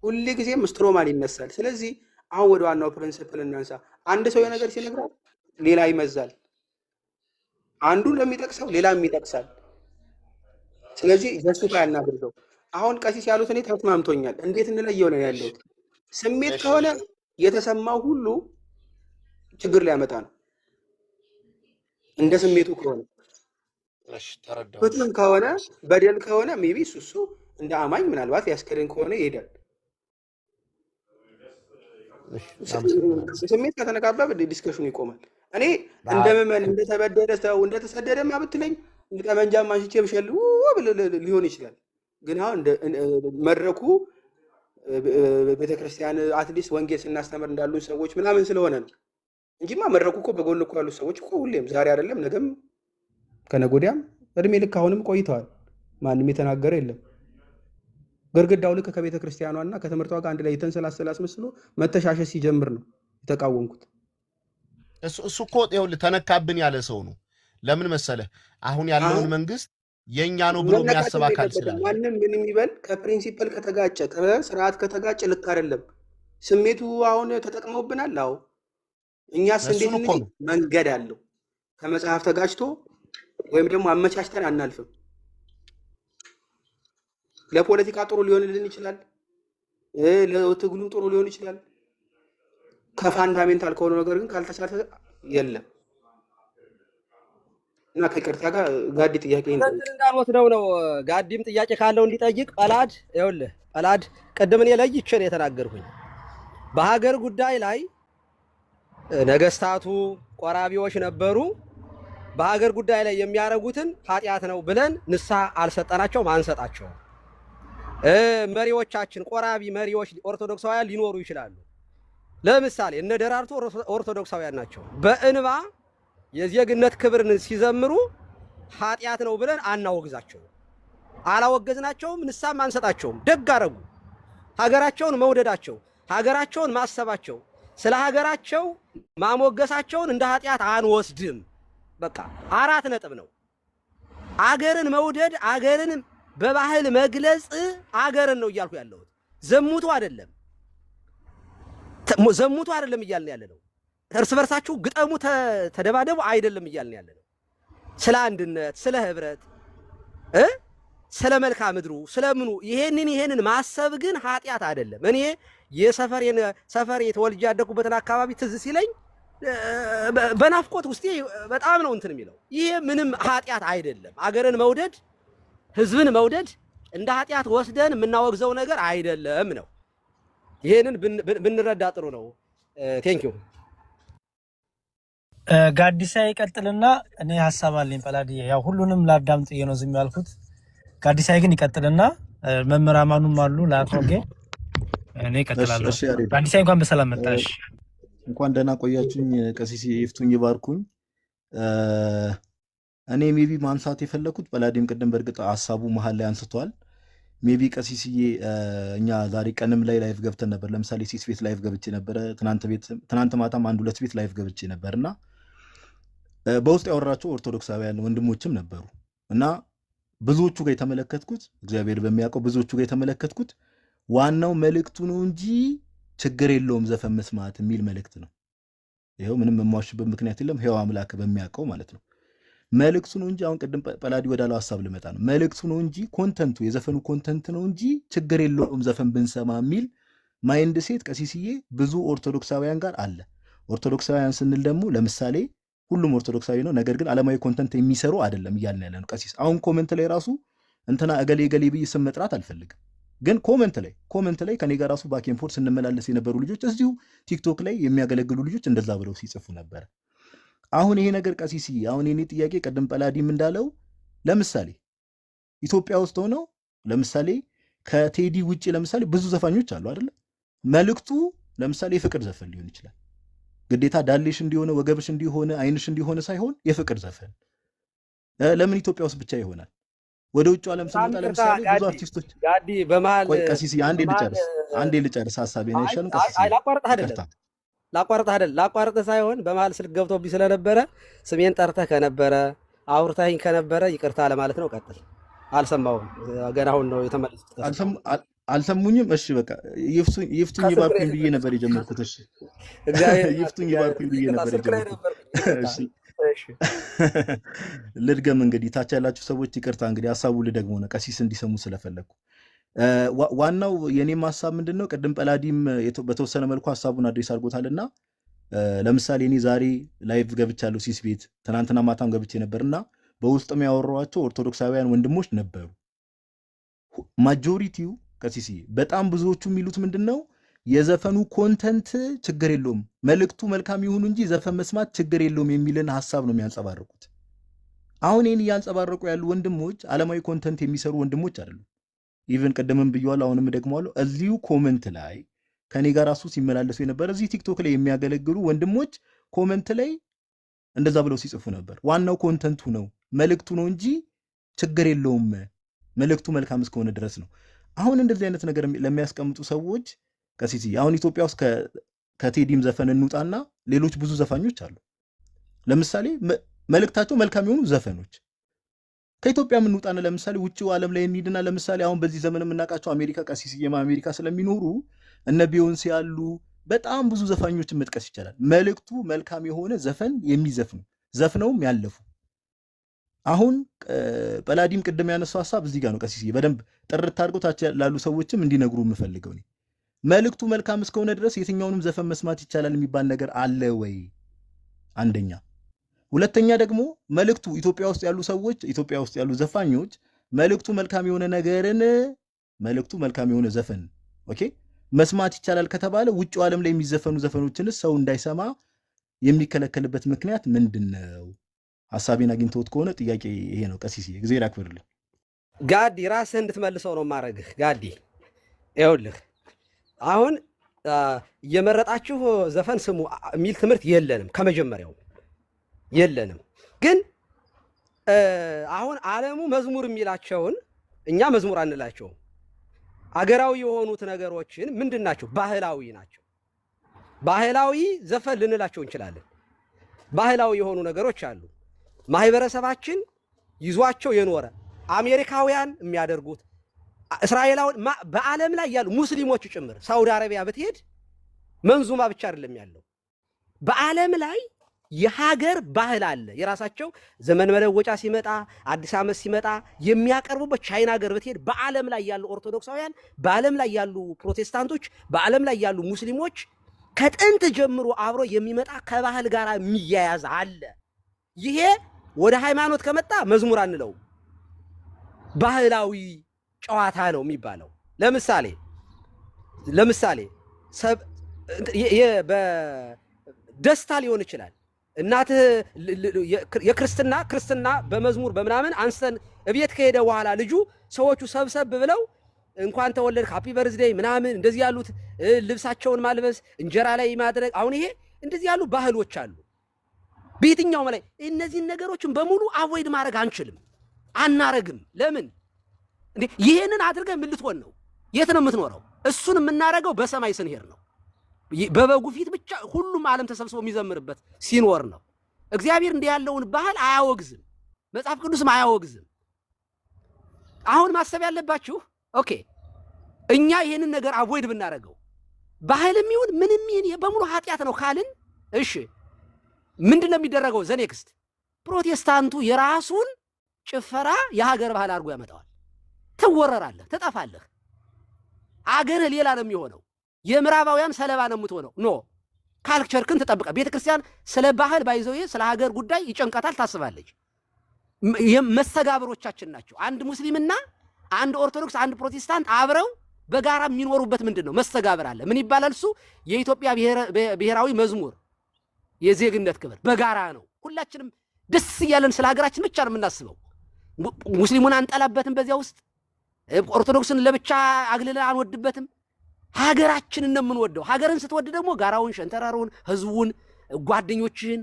ሁሌ ጊዜም ስትሮማን ይነሳል። ስለዚህ አሁን ወደ ዋናው ፕሪንሲፕል እናንሳ። አንድ ሰው የነገር ሲነግረው ሌላ ይመዛል። አንዱን ለሚጠቅሰው ሌላም ይጠቅሳል። ስለዚህ ጀስቲፋይ ያናድርገው። አሁን ቀሲስ ያሉት እኔ ተስማምቶኛል። እንዴት እንለየው ነው ያለው። ስሜት ከሆነ የተሰማው ሁሉ ችግር ሊያመጣ ነው። እንደ ስሜቱ ከሆነ ፍትም ከሆነ በደል ከሆነ ሜቢ እሱ እንደ አማኝ ምናልባት ያስከድን ከሆነ ይሄዳል። ስሜት ከተነካበብ ዲስከሽኑ ይቆማል። እኔ እንደምመን እንደተበደለ ሰው እንደተሰደደማ ብትለኝ ጠመንጃ ማንሽቼ ብሸል ሊሆን ይችላል። ግን አሁን መድረኩ ቤተክርስቲያን አትሊስት ወንጌል ስናስተምር እንዳሉ ሰዎች ምናምን ስለሆነ ነው እንጂማ መድረኩ እኮ በጎን እኮ ያሉ ሰዎች እኮ ሁሌም ዛሬ አይደለም ነገም ከነገ ወዲያም እድሜ ልክ አሁንም ቆይተዋል። ማንም የተናገረ የለም። ግርግዳው ልክ ከቤተ ክርስቲያኗና ከትምህርቷ ጋር አንድ ላይ የተንሰላሰለ አስመስሎ መተሻሸት ሲጀምር ነው የተቃወምኩት። እሱ እኮ ይኸውልህ ተነካብን ያለ ሰው ነው። ለምን መሰለህ? አሁን ያለውን መንግስት የኛ ነው ብሎ የሚያስብ አካል ስላለ ማንም ምን የሚበል ከፕሪንሲፕል ከተጋጨ ከስርዓት ከተጋጨ ልክ አይደለም። ስሜቱ አሁን ተጠቅመውብናል። አዎ እኛስ እንዴት እንጂ መንገድ አለው። ከመጽሐፍ ተጋጭቶ ወይም ደግሞ አመቻችተን አናልፍም። ለፖለቲካ ጥሩ ሊሆንልን ይችላል፣ ለትግሉም ጥሩ ሊሆን ይችላል። ከፋንዳሜንታል ከሆነ ነገር ግን ካልተሳተ የለም። እና ከቅርታ ጋር ጋዲ ጥያቄ እንዳልወስደው ነው። ጋዲም ጥያቄ ካለው እንዲጠይቅ ጳላድ ይኸውልህ፣ ጳላድ ቅድም እኔ ለይቼ ነው የተናገርኩኝ። በሀገር ጉዳይ ላይ ነገስታቱ ቆራቢዎች ነበሩ። በሀገር ጉዳይ ላይ የሚያደርጉትን ኃጢአት ነው ብለን ንስሐ አልሰጠናቸውም፣ አንሰጣቸውም። መሪዎቻችን ቆራቢ መሪዎች ኦርቶዶክሳውያን ሊኖሩ ይችላሉ። ለምሳሌ እነ ደራርቱ ኦርቶዶክሳውያን ናቸው። በእንባ የዜግነት ክብርን ሲዘምሩ ኃጢአት ነው ብለን አናወግዛቸውም፣ አላወገዝናቸውም፣ ንስሐም አንሰጣቸውም። ደግ አረጉ። ሀገራቸውን መውደዳቸው፣ ሀገራቸውን ማሰባቸው፣ ስለ ሀገራቸው ማሞገሳቸውን እንደ ኃጢአት አንወስድም። በቃ 4 ነጥብ ነው። አገርን መውደድ፣ አገርን በባህል መግለጽ አገርን ነው እያልኩ ያለሁት። ዘሙቱ አይደለም እያልን ያለ ነው። እርስ በርሳችሁ ግጠሙ ተደባደቡ አይደለም እያልን ያለ ነው። ስለ አንድነት፣ ስለ ህብረት፣ ስለ መልክዓ ምድሩ፣ ስለምኑ ይሄንን ማሰብ ግን ኃጢአት አይደለም። እኔ ሰፈሬ ተወልጄ ያደኩበትን አካባቢ ትዝ ሲለኝ በናፍቆት ውስጤ በጣም ነው እንትን የሚለው። ይሄ ምንም ኃጢአት አይደለም። አገርን መውደድ፣ ህዝብን መውደድ እንደ ኃጢአት ወስደን የምናወግዘው ነገር አይደለም ነው። ይሄንን ብንረዳ ጥሩ ነው። ቴንክ ዩ ጋዲሳ ይቀጥልና እኔ ሐሳብ አለኝ። ጳላዲዬ ያው ሁሉንም ላዳምጥ ነው ዝም ያልኩት። ጋዲሳ ግን ይቀጥልና መመራማኑም አሉ ላቆጌ እኔ ይቀጥላለሁ። ጋዲሳ እንኳን በሰላም መጣሽ። እንኳን ደህና ቆያችሁኝ። ቀሲስ ይፍቱኝ ይባርኩኝ። እኔ ሜቢ ማንሳት የፈለኩት ጳላዲም ቅድም በእርግጥ ሐሳቡ መሃል ላይ አንስቷል። ሜቢ ቀሲስዬ እኛ ዛሬ ቀንም ላይ ላይቭ ገብተን ነበር። ለምሳሌ ሲስ ቤት ላይቭ ገብቼ ነበረ። ትናንት ማታም 1-2 ቤት ላይቭ ገብቼ ነበርና በውስጥ ያወራቸው ኦርቶዶክሳውያን ወንድሞችም ነበሩ እና ብዙዎቹ ጋር የተመለከትኩት እግዚአብሔር በሚያውቀው ብዙዎቹ ጋር የተመለከትኩት ዋናው መልእክቱ ነው እንጂ ችግር የለውም ዘፈን መስማት የሚል መልእክት ነው። ይኸው ምንም የማዋሽበት ምክንያት የለም። ይኸው አምላክ በሚያውቀው ማለት ነው መልእክቱ ነው እንጂ አሁን ቅድም ጳላዲ ወዳለው ሐሳብ ልመጣ ነው። መልእክቱ ነው እንጂ ኮንተንቱ የዘፈኑ ኮንተንት ነው እንጂ ችግር የለውም ዘፈን ብንሰማ የሚል ማይንድ ሴት ቀሲስዬ ብዙ ኦርቶዶክሳውያን ጋር አለ። ኦርቶዶክሳውያን ስንል ደግሞ ለምሳሌ ሁሉም ኦርቶዶክሳዊ ነው፣ ነገር ግን ዓለማዊ ኮንተንት የሚሰሩ አይደለም እያልን ያለ ነው። ቀሲስ አሁን ኮመንት ላይ ራሱ እንትና እገሌ ብዬ ስም መጥራት አልፈልግም፣ ግን ኮመንት ላይ ከኔ ጋር ራሱ ባኬን ፎርስ ስንመላለስ የነበሩ ልጆች እዚሁ ቲክቶክ ላይ የሚያገለግሉ ልጆች እንደዛ ብለው ሲጽፉ ነበር። አሁን ይሄ ነገር ቀሲስ አሁን የኔ ጥያቄ ቀደም ጳላዲም እንዳለው ለምሳሌ ኢትዮጵያ ውስጥ ሆነው ለምሳሌ ከቴዲ ውጪ ለምሳሌ ብዙ ዘፋኞች አሉ አይደል? መልእክቱ ለምሳሌ የፍቅር ዘፈን ሊሆን ይችላል። ግዴታ ዳሌሽ እንዲሆነ ወገብሽ እንዲሆነ አይንሽ እንዲሆነ ሳይሆን የፍቅር ዘፈን ለምን ኢትዮጵያ ውስጥ ብቻ ይሆናል? ወደ ውጭ ዓለም ስንመጣ ለምሳሌ ብዙ አርቲስቶች ጋዲ በመሃል ቀሲስ አንዴ ልጨርስ ሐሳቤን አይሻልም? ቀሲስ ላቋርጥ ሳይሆን በመሃል ስልክ ገብቶብኝ ስለነበረ ስሜን ጠርተህ ከነበረ አውርተኸኝ ከነበረ ይቅርታ ለማለት ነው። ቀጥል። አልሰማሁም፣ ገና አሁን ነው የተመለስኩት። አልሰሙኝም። እሺ በቃ ይፍቱኝ ይባርኩኝ ብዬ ነበር የጀመርኩት። እሺ ይፍቱኝ ይባርኩኝ ብዬ ነበር የጀመርኩት። እሺ ልድገም እንግዲህ ታች ያላችሁ ሰዎች ይቅርታ እንግዲህ ሐሳቡ ልደግሞ ነው ቀሲስ እንዲሰሙ ስለፈለግኩ። ዋናው የኔም ሐሳብ ምንድነው ቅድም ጳላዲም በተወሰነ መልኩ ሐሳቡን አድሬስ አድርጎታልና ለምሳሌ እኔ ዛሬ ላይቭ ገብቻለሁ ሲስ ቤት፣ ትናንትና ማታም ገብቼ ነበርና በውስጥም ያወራኋቸው ኦርቶዶክሳውያን ወንድሞች ነበሩ። ማጆሪቲው ቀሲስዬ በጣም ብዙዎቹ የሚሉት ምንድነው የዘፈኑ ኮንተንት ችግር የለውም መልእክቱ መልካም ይሁን እንጂ ዘፈን መስማት ችግር የለውም የሚልን ሐሳብ ነው የሚያንጸባርቁት። አሁን ይህን እያንጸባረቁ ያሉ ወንድሞች ዓለማዊ ኮንተንት የሚሰሩ ወንድሞች አይደሉም። ኢቨን ቀደምም ብየዋለሁ አሁንም ደግመዋለሁ። እዚሁ ኮመንት ላይ ከኔ ጋር ራሱ ሲመላለሱ የነበረ እዚህ ቲክቶክ ላይ የሚያገለግሉ ወንድሞች ኮመንት ላይ እንደዛ ብለው ሲጽፉ ነበር። ዋናው ኮንተንቱ ነው መልእክቱ ነው እንጂ ችግር የለውም መልእክቱ መልካም እስከሆነ ድረስ ነው። አሁን እንደዚህ አይነት ነገር ለሚያስቀምጡ ሰዎች ቀሲስ አሁን ኢትዮጵያ ውስጥ ከቴዲም ዘፈን እንውጣና ሌሎች ብዙ ዘፋኞች አሉ። ለምሳሌ መልእክታቸው መልካም የሆኑ ዘፈኖች ከኢትዮጵያ የምንውጣን ለምሳሌ ውጭው ዓለም ላይ እንሂድና ለምሳሌ አሁን በዚህ ዘመን የምናውቃቸው አሜሪካ ቀሲስዬማ አሜሪካ ስለሚኖሩ እነ ቢዮንሴ ያሉ በጣም ብዙ ዘፋኞችን መጥቀስ ይቻላል። መልእክቱ መልካም የሆነ ዘፈን የሚዘፍኑ ዘፍነውም ያለፉ። አሁን ጳላዲም ቅድም ያነሳው ሐሳብ እዚህ ጋር ነው። ቀሲስዬ በደንብ ጥርት አድርገው ታች ላሉ ሰዎችም እንዲነግሩ የምፈልገው እኔ መልእክቱ መልካም እስከሆነ ድረስ የትኛውንም ዘፈን መስማት ይቻላል የሚባል ነገር አለ ወይ? አንደኛ። ሁለተኛ ደግሞ መልእክቱ ኢትዮጵያ ውስጥ ያሉ ሰዎች ኢትዮጵያ ውስጥ ያሉ ዘፋኞች መልእክቱ መልካም የሆነ ነገርን መልእክቱ መልካም የሆነ ዘፈን ኦኬ መስማት ይቻላል ከተባለ ውጭው ዓለም ላይ የሚዘፈኑ ዘፈኖችን ሰው እንዳይሰማ የሚከለከልበት ምክንያት ምንድነው? ሐሳቤን አግኝተውት ከሆነ ጥያቄ ይሄ ነው። ቀሲስ እግዚአብሔር ያክብርልኝ። ጋዲ ራስህ እንድትመልሰው ነው ማረግህ። ጋዲ ይኸውልህ አሁን እየመረጣችሁ ዘፈን ስሙ የሚል ትምህርት የለንም፣ ከመጀመሪያው የለንም። ግን አሁን ዓለሙ መዝሙር የሚላቸውን እኛ መዝሙር አንላቸውም። አገራዊ የሆኑት ነገሮችን ምንድን ናቸው? ባህላዊ ናቸው። ባህላዊ ዘፈን ልንላቸው እንችላለን። ባህላዊ የሆኑ ነገሮች አሉ። ማህበረሰባችን ይዟቸው የኖረ አሜሪካውያን የሚያደርጉት እስራኤላውያን በዓለም ላይ ያሉ ሙስሊሞች ጭምር ሳውዲ አረቢያ ብትሄድ መንዙማ ብቻ አይደለም ያለው። በዓለም ላይ የሀገር ባህል አለ። የራሳቸው ዘመን መለወጫ ሲመጣ አዲስ ዓመት ሲመጣ የሚያቀርቡበት ቻይና ሀገር ብትሄድ በዓለም ላይ ያሉ ኦርቶዶክሳውያን፣ በዓለም ላይ ያሉ ፕሮቴስታንቶች፣ በዓለም ላይ ያሉ ሙስሊሞች ከጥንት ጀምሮ አብሮ የሚመጣ ከባህል ጋር የሚያያዝ አለ። ይሄ ወደ ሃይማኖት ከመጣ መዝሙር አንለው፣ ባህላዊ ጨዋታ ነው የሚባለው። ለምሳሌ በደስታ ሊሆን ይችላል። እናትህ ክርስትና በመዝሙር በምናምን አንስተን እቤት ከሄደ በኋላ ልጁ ሰዎቹ ሰብሰብ ብለው እንኳን ተወለድክ ሃፒ በርዝዴይ ምናምን እንደዚህ ያሉት ልብሳቸውን ማልበስ እንጀራ ላይ ማድረግ፣ አሁን ይሄ እንደዚህ ያሉ ባህሎች አሉ። በየትኛውም ላይ እነዚህን ነገሮችን በሙሉ አቮይድ ማድረግ አንችልም፣ አናረግም። ለምን እንዴ? ይሄንን አድርገን ምን ልትሆን ነው? የት ነው የምትኖረው? እሱን የምናረገው በሰማይ ስንሄድ ነው። በበጉ ፊት ብቻ ሁሉም ዓለም ተሰብስቦ የሚዘምርበት ሲኖር ነው። እግዚአብሔር እንዲህ ያለውን ባህል አያወግዝም፣ መጽሐፍ ቅዱስም አያወግዝም። አሁን ማሰብ ያለባችሁ ኦኬ፣ እኛ ይሄንን ነገር አቮይድ ብናረገው ባህልም ይሁን ምንም ይሁን በሙሉ ኃጢአት ነው ካልን፣ እሺ ምንድን ነው የሚደረገው? ዘኔክስት ፕሮቴስታንቱ የራሱን ጭፈራ የሀገር ባህል አድርጎ ያመጣዋል። ትወረራለህ፣ ትጠፋለህ። አገርህ ሌላ ነው የሚሆነው። የምዕራባውያን ሰለባ ነው የምትሆነው። ኖ ካልቸርክን ትጠብቃ። ቤተክርስቲያን ስለ ባህል ባይዘው ስለ ሀገር ጉዳይ ይጨንቃታል፣ ታስባለች። መስተጋብሮቻችን ናቸው። አንድ ሙስሊምና አንድ ኦርቶዶክስ፣ አንድ ፕሮቴስታንት አብረው በጋራ የሚኖሩበት ምንድን ነው? መስተጋብር አለ። ምን ይባላል እሱ? የኢትዮጵያ ብሔራዊ መዝሙር፣ የዜግነት ክብር በጋራ ነው። ሁላችንም ደስ እያለን ስለ ሀገራችን ብቻ ነው የምናስበው። ሙስሊሙን አንጠላበትም፣ በዚያ ውስጥ ኦርቶዶክስን ለብቻ አግልለን አንወድበትም። ሀገራችንን ነው የምንወደው። ሀገርን ስትወድ ደግሞ ጋራውን፣ ሸንተራሩን፣ ህዝቡን፣ ጓደኞችህን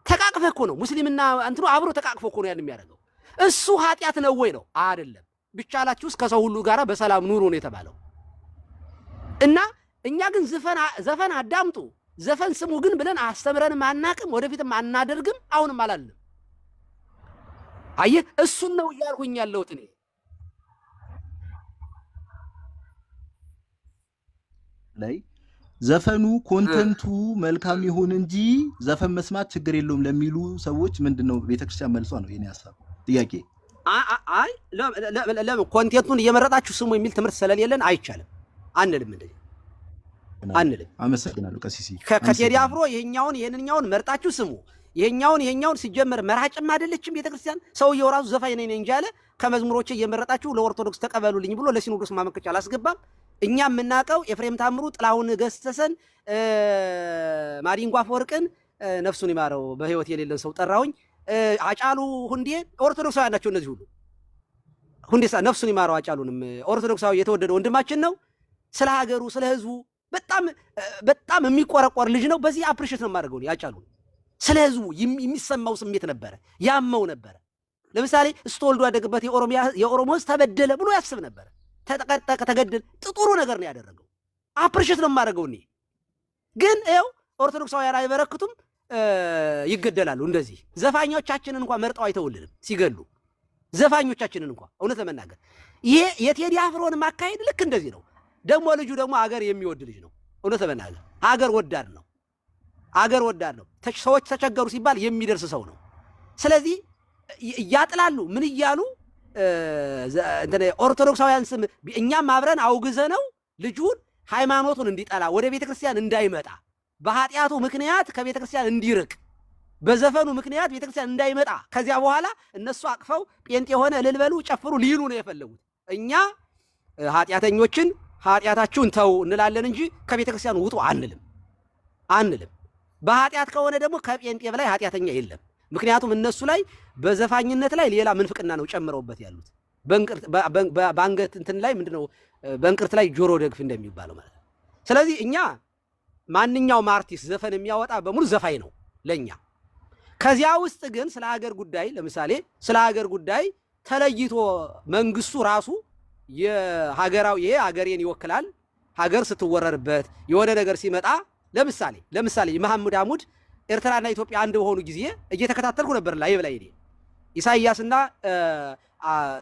ተቃቅፈህ እኮ ነው። ሙስሊምና እንትኑ አብሮ ተቃቅፎ እኮ ነው ያን የሚያደርገው። እሱ ኃጢአት ነው ወይ ነው? አይደለም። ቢቻላችሁስ ከሰው ሁሉ ጋር በሰላም ኑሩ ነው የተባለው። እና እኛ ግን ዘፈን አዳምጡ፣ ዘፈን ስሙ ግን ብለን አስተምረንም አናቅም፣ ወደፊትም አናደርግም፣ አሁንም አላልንም። አየህ፣ እሱን ነው እያልኩኝ ያለሁት እኔ። ላይ ዘፈኑ ኮንተንቱ መልካም ይሁን እንጂ ዘፈን መስማት ችግር የለውም ለሚሉ ሰዎች ምንድነው ቤተክርስቲያን መልሷ ነው የኔ ሐሳብ ጥያቄ። አይ ለምን ኮንቴንቱን እየመረጣችሁ ስሙ የሚል ትምህርት ስለሌለን አይቻልም አንልም። እንደዚህ አንልም። አመሰግናለሁ ቀሲስ። ከቴዲ አፍሮ ይሄንኛውን መርጣችሁ ስሙ፣ ይሄኛውን ሲጀመር መራጭም አይደለችም ቤተክርስቲያን። ሰውየው ራሱ ዘፋኝ ነኝ እንጂ አለ ከመዝሙሮቼ እየመረጣችሁ ለኦርቶዶክስ ተቀበሉልኝ ብሎ ለሲኖዶስ ማመልከቻ አላስገባም። እኛ የምናውቀው ኤፍሬም ታምሩ፣ ጥላሁን ገሰሰን፣ ማዲንጎ አፈወርቅን ነፍሱን ይማረው በህይወት የሌለን ሰው ጠራውኝ፣ አጫሉ ሁንዴ ኦርቶዶክሳውያን ናቸው። እነዚህ ሁሉ ሁንዴሳ ነፍሱን ይማረው፣ አጫሉንም ኦርቶዶክሳዊ የተወደደ ወንድማችን ነው። ስለ ሀገሩ ስለ ህዝቡ በጣም የሚቆረቆር ልጅ ነው። በዚህ አፕሪሼት ነው የማደርገው ያጫሉ። ስለ ህዝቡ የሚሰማው ስሜት ነበረ፣ ያመው ነበረ። ለምሳሌ ስተወልዶ ያደገበት የኦሮሞ ህዝብ ተበደለ ብሎ ያስብ ነበረ። ተጠቀጠቀ፣ ተገደለ። ጥሩ ነገር ነው ያደረገው። አፕሪሼት ነው የማደርገው እኔ። ግን ይኸው ኦርቶዶክሳውያን አይበረክቱም፣ ይገደላሉ። እንደዚህ ዘፋኞቻችንን እንኳን መርጠው አይተውልንም ሲገሉ። ዘፋኞቻችንን እንኳን እውነት ለመናገር ይሄ የቴዲ አፍሮን ማካሄድ ልክ እንደዚህ ነው። ደግሞ ልጁ ደግሞ አገር የሚወድ ልጅ ነው። እውነት ለመናገር አገር ወዳድ ነው። አገር ወዳድ ነው። ሰዎች ተቸገሩ ሲባል የሚደርስ ሰው ነው። ስለዚህ እያጥላሉ ምን እያሉ ኦርቶዶክሳውያን ስም እኛም አብረን አውግዘ ነው ልጁን ሃይማኖቱን እንዲጠላ ወደ ቤተክርስቲያን እንዳይመጣ በኃጢአቱ ምክንያት ከቤተክርስቲያን እንዲርቅ በዘፈኑ ምክንያት ቤተክርስቲያን እንዳይመጣ ከዚያ በኋላ እነሱ አቅፈው ጴንጤ የሆነ እልል በሉ ጨፍሩ ሊሉ ነው የፈለጉት። እኛ ኃጢአተኞችን ኃጢአታችሁን ተው እንላለን እንጂ ከቤተክርስቲያን ውጡ አንልም። በኃጢአት ከሆነ ደግሞ ከጴንጤ በላይ ኃጢአተኛ የለም። ምክንያቱም እነሱ ላይ በዘፋኝነት ላይ ሌላ ምንፍቅና ነው ጨምረውበት ያሉት። በአንገት እንትን ላይ ምንድነው በእንቅርት ላይ ጆሮ ደግፍ እንደሚባለው ማለት ነው። ስለዚህ እኛ ማንኛውም አርቲስት ዘፈን የሚያወጣ በሙሉ ዘፋኝ ነው ለኛ። ከዚያ ውስጥ ግን ስለ ሀገር ጉዳይ ለምሳሌ ስለ ሀገር ጉዳይ ተለይቶ መንግስቱ ራሱ የሀገራው ይሄ ሀገሬን ይወክላል ሀገር ስትወረርበት የሆነ ነገር ሲመጣ ለምሳሌ መሐመድ አሙድ ኤርትራና ኢትዮጵያ አንድ በሆኑ ጊዜ እየተከታተልኩ ነበር ላይቭ ላይ ኢሳይያስና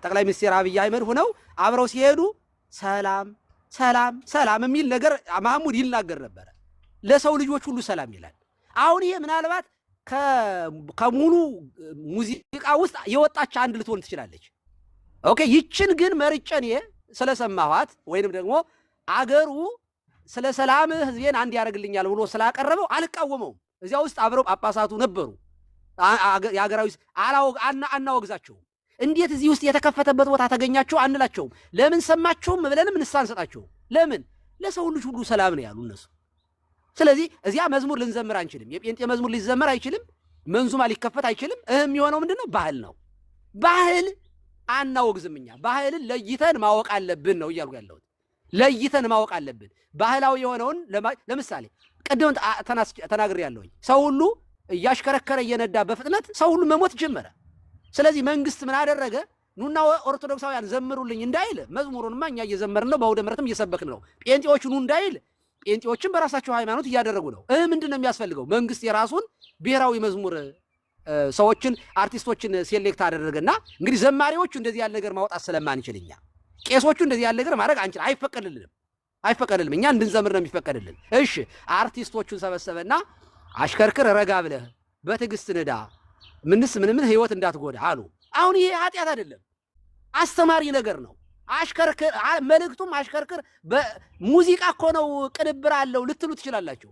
ጠቅላይ ሚኒስትር አብይ አህመድ ሆነው አብረው ሲሄዱ ሰላም ሰላም ሰላም የሚል ነገር መሐሙድ ይናገር ነበር። ለሰው ልጆች ሁሉ ሰላም ይላል። አሁን ይሄ ምናልባት ከሙሉ ሙዚቃ ውስጥ የወጣች አንድ ልትሆን ትችላለች። ኦኬ ይችን ግን መርጨኔ ስለሰማኋት ወይንም ደግሞ አገሩ ስለ ሰላም ህዝቤን አንድ ያደርግልኛል ብሎ ስላቀረበው አልቃወመውም። እዚያ ውስጥ አብረው ጳጳሳቱ ነበሩ። የሀገራዊ አናወግዛቸውም። እንዴት እዚህ ውስጥ የተከፈተበት ቦታ ተገኛችሁ አንላቸውም። ለምን ሰማችሁም ብለንም ንስሐ አንሰጣቸውም። ለምን ለሰው ልጅ ሁሉ ሰላም ነው ያሉ እነሱ። ስለዚህ እዚያ መዝሙር ልንዘምር አንችልም። የጴንጤ መዝሙር ሊዘመር አይችልም። መንዙማ ሊከፈት አይችልም። የሚሆነው ምንድነው? ባህል ነው። ባህል አናወግዝም። እኛ ባህልን ለይተን ማወቅ አለብን ነው እያልኩ ያለሁት። ለይተን ማወቅ አለብን። ባህላዊ የሆነውን ለምሳሌ ቀደም ተናግሬ ያለሁኝ ሰው ሁሉ እያሽከረከረ እየነዳ በፍጥነት ሰው ሁሉ መሞት ጀመረ። ስለዚህ መንግስት ምን አደረገ? ኑና ኦርቶዶክሳውያን ዘምሩልኝ እንዳይል መዝሙሩንማ እኛ እየዘመርን ነው፣ በአውደ ምሕረትም እየሰበክን ነው። ጴንጤዎቹ ኑ እንዳይል ጴንጤዎችን በራሳቸው ሃይማኖት እያደረጉ ነው። ምንድን ነው የሚያስፈልገው? መንግስት የራሱን ብሔራዊ መዝሙር ሰዎችን አርቲስቶችን ሴሌክት አደረገና እንግዲህ ዘማሪዎቹ እንደዚህ ያለ ነገር ማውጣት ስለማንችል እኛ ቄሶቹ እንደዚህ ያለ ነገር ማድረግ አንችል፣ አይፈቀድልንም። እኛ እንድንዘምር ነው የሚፈቀድልን። እሺ አርቲስቶቹን ሰበሰበና አሽከርክር ረጋ ብለህ በትዕግስት ንዳ ምንም ህይወት እንዳትጎዳ አሉ። አሁን ይሄ ኃጢአት አይደለም፣ አስተማሪ ነገር ነው። አሽከርክር መልእክቱም አሽከርክር በሙዚቃ እኮ ነው። ቅንብር አለው ልትሉ ትችላላችሁ።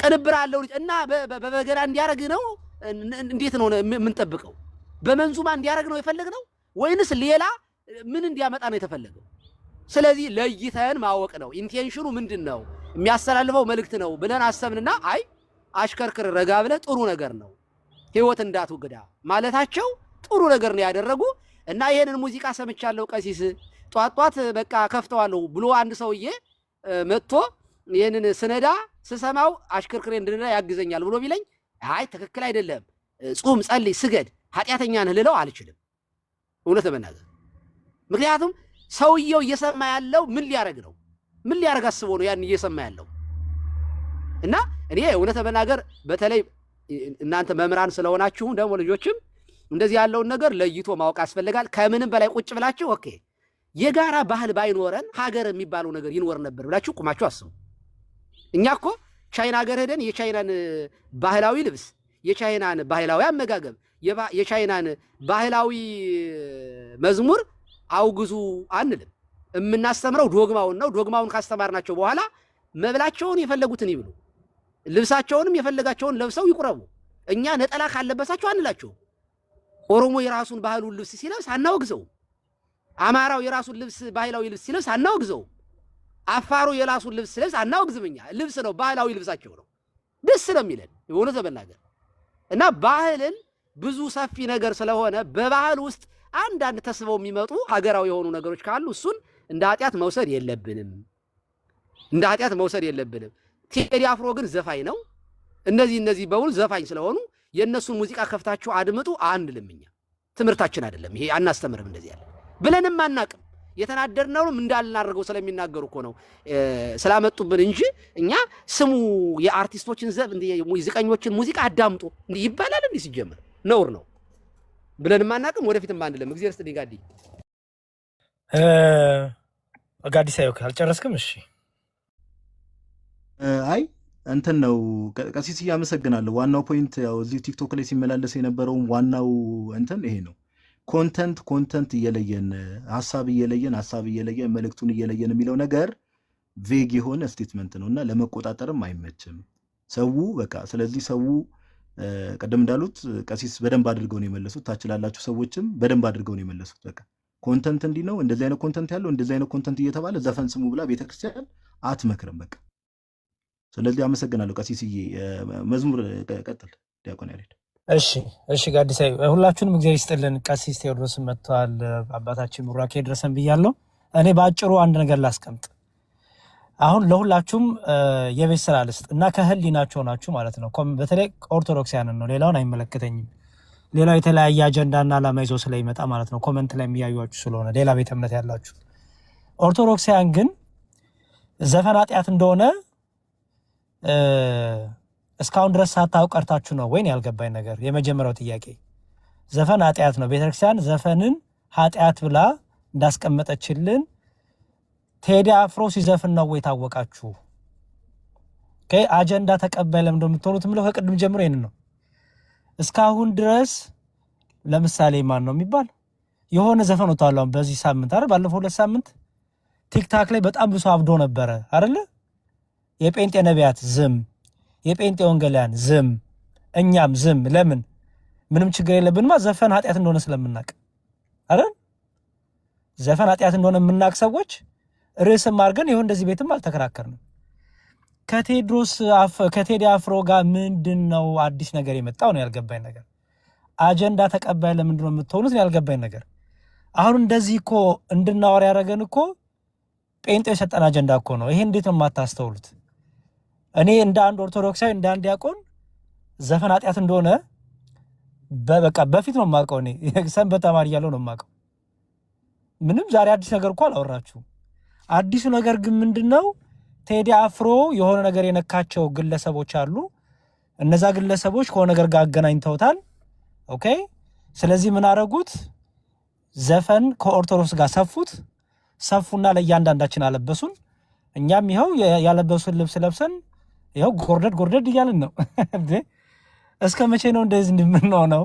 ቅንብር አለው እና በበገና እንዲያረግ ነው። እንዴት ነው የምንጠብቀው? በመንዙማ እንዲያረግ ነው የፈለግነው ወይንስ ሌላ ምን እንዲያመጣ ነው የተፈለገው? ስለዚህ ለይተን ማወቅ ነው። ኢንቴንሽኑ ምንድን ነው? የሚያስተላልፈው መልእክት ነው ብለን አሰብንና አይ አሽከርክር ረጋ ብለህ ጥሩ ነገር ነው ህይወት እንዳትወግዳ ማለታቸው ጥሩ ነገር ነው ያደረጉ እና ይሄንን ሙዚቃ ሰምቻለሁ ቀሲስ ጧት በቃ ከፍተዋለሁ ብሎ አንድ ሰውዬ መጥቶ ይሄንን ስነዳ ስሰማው አሽከርክሬ እንድንዳ ያግዘኛል ብሎ ቢለኝ አይ ትክክል አይደለም፣ ጹም፣ ጸልይ፣ ስገድ፣ ኃጢአተኛ ነህ ልለው አልችልም እውነት ለመናገር። ምክንያቱም ሰውየው እየሰማ ያለው ምን ሊያረግ ነው? ምን ሊያረግ አስቦ ነው ያን እየሰማ ያለው? እና እኔ እውነት ለመናገር በተለይ እናንተ መምህራን ስለሆናችሁ ደግሞ ልጆችም እንደዚህ ያለውን ነገር ለይቶ ማወቅ ያስፈልጋል። ከምንም በላይ ቁጭ ብላችሁ ኦኬ የጋራ ባህል ባይኖረን ሀገር የሚባለው ነገር ይኖር ነበር ብላችሁ ቁማችሁ አስቡ። እኛ እኮ ቻይና ሀገር ሄደን የቻይናን ባህላዊ ልብስ፣ የቻይናን ባህላዊ አመጋገብ፣ የቻይናን ባህላዊ መዝሙር አውግዙ አንልም። የምናስተምረው ዶግማውን ነው። ዶግማውን ካስተማርናቸው በኋላ መብላቸውን የፈለጉትን ይብሉ፣ ልብሳቸውንም የፈለጋቸውን ለብሰው ይቁረቡ። እኛ ነጠላ ካለበሳቸው አንላቸው። ኦሮሞ የራሱን ባህሉን ልብስ ሲለብስ አናወግዘው። አማራው የራሱን ልብስ ባህላዊ ልብስ ሲለብስ አናወግዘው። አፋሩ የራሱን ልብስ ሲለብስ አናወግዝም። እኛ ልብስ ነው፣ ባህላዊ ልብሳቸው ነው፣ ደስ ነው የሚለን የሆነ ተበናገር እና ባህልን ብዙ ሰፊ ነገር ስለሆነ በባህል ውስጥ አንዳንድ ተስበው የሚመጡ ሀገራዊ የሆኑ ነገሮች ካሉ እሱን እንደ ኃጢአት መውሰድ የለብንም። ቴዲ አፍሮ ግን ዘፋኝ ነው። እነዚህ በሙሉ ዘፋኝ ስለሆኑ የእነሱን ሙዚቃ ከፍታችሁ አድምጡ አንልም። እኛ ትምህርታችን አይደለም ይሄ፣ አናስተምርም። እንደዚህ ያለ ብለንም አናቅም። የተናደድነውም እንዳልናደርገው ስለሚናገሩ እኮ ነው ስላመጡብን እንጂ እኛ ስሙ የአርቲስቶችን ሙዚቀኞችን ሙዚቃ አዳምጡ እንዲህ ይባላል። እንዲህ ሲጀምር ነውር ነው። ብለንም አናውቅም፣ ወደፊትም አንልም። እግዚአብሔር ይስጥልኝ ጋዲ ጋዲ ሳይወክ አልጨረስክም? እሺ አይ እንትን ነው ቀሲስ እያመሰግናለሁ። ዋናው ፖይንት ያው እዚህ ቲክቶክ ላይ ሲመላለስ የነበረውም ዋናው እንትን ይሄ ነው። ኮንተንት እየለየን ሀሳብ እየለየን መልእክቱን እየለየን የሚለው ነገር ቬግ የሆነ ስቴትመንት ነው እና ለመቆጣጠርም አይመችም ሰው በቃ። ስለዚህ ሰው ቀደም እንዳሉት ቀሲስ በደንብ አድርገው ነው የመለሱት። ታች ላላችሁ ሰዎችም በደንብ አድርገው ነው የመለሱት። በቃ ኮንተንት እንዲህ ነው፣ እንደዚህ አይነት ኮንተንት ያለው እንደዚህ አይነት ኮንተንት እየተባለ ዘፈን ስሙ ብላ ቤተክርስቲያን አትመክርም በቃ። ስለዚህ አመሰግናለሁ ቀሲስዬ። መዝሙር ቀጥል ዲያቆን ያሬድ። እሺ ጋዲሳይ ሁላችሁንም እግዚአብሔር ይስጥልን። ቀሲስ ቴዎድሮስን መጥተዋል። አባታችን ቡራኬ ድረሰን ብያለሁ። እኔ በአጭሩ አንድ ነገር ላስቀምጥ። አሁን ለሁላችሁም የቤት ስራ ልስጥ እና ከህሊናችሁ ናችሁ ማለት ነው። በተለይ ኦርቶዶክሳውያንን ነው፣ ሌላውን አይመለከተኝም። ሌላው የተለያየ አጀንዳና ዓላማ ይዞ ስለሚመጣ ማለት ነው። ኮመንት ላይ የሚያዩዋችሁ ስለሆነ ሌላ ቤተ እምነት ያላችሁ ኦርቶዶክሳውያን ግን ዘፈን ኃጢአት እንደሆነ እስካሁን ድረስ ሳታውቁ ቀርታችሁ ነው ወይ? ያልገባኝ ነገር የመጀመሪያው ጥያቄ ዘፈን ኃጢአት ነው። ቤተክርስቲያን ዘፈንን ኃጢአት ብላ እንዳስቀመጠችልን ቴዲ አፍሮ ሲዘፍን ነው ወይ ታወቃችሁ? አጀንዳ ተቀባይ ለምን እንደምትሆኑት ምለው ከቅድም ጀምሮ ይሄን ነው። እስካሁን ድረስ ለምሳሌ ማን ነው የሚባል የሆነ ዘፈን ወጣው በዚህ ሳምንት አይደል? ባለፈው 2 ሳምንት ቲክታክ ላይ በጣም ብዙ አብዶ ነበረ አይደል? የጴንጤ ነቢያት ዝም፣ የጴንጤ ወንጌላውያን ዝም፣ እኛም ዝም። ለምን? ምንም ችግር የለብንማ ዘፈን ኃጢአት እንደሆነ ስለምናውቅ አይደል? ዘፈን ኃጢአት እንደሆነ የምናውቅ ሰዎች ርዕስም አድርገን ይሁን እንደዚህ ቤትም አልተከራከርንም። ከቴዲ አፍሮ ጋር ምንድነው አዲስ ነገር የመጣው ነው ያልገባኝ ነገር። አጀንዳ ተቀባይ ለምንድነው የምትሆኑት ነው ያልገባኝ ነገር። አሁን እንደዚህ እኮ እንድናወር ያደረገን እኮ ጴንጤው የሰጠን አጀንዳ እኮ ነው። ይሄ እንዴት ነው የማታስተውሉት? እኔ እንደ አንድ ኦርቶዶክሳዊ እንደ አንድ ዲያቆን ዘፈን ኃጢአት እንደሆነ በቃ በፊት ነው የማውቀው። እኔ ሰንበት ተማሪ እያለሁ ነው የማውቀው። ምንም ዛሬ አዲስ ነገር እኮ አላወራችሁም። አዲሱ ነገር ግን ምንድነው? ቴዲ አፍሮ የሆነ ነገር የነካቸው ግለሰቦች አሉ። እነዛ ግለሰቦች ከሆነ ነገር ጋር አገናኝተውታል። ኦኬ። ስለዚህ ምን አደረጉት? ዘፈን ከኦርቶዶክስ ጋር ሰፉና ለእያንዳንዳችን አለበሱን። እኛም ይኸው ያለበሱን ልብስ ለብሰን ይኸው ጎርደድ እያልን ነው። እስከ መቼ ነው እንደዚህ እንደምንሆነው?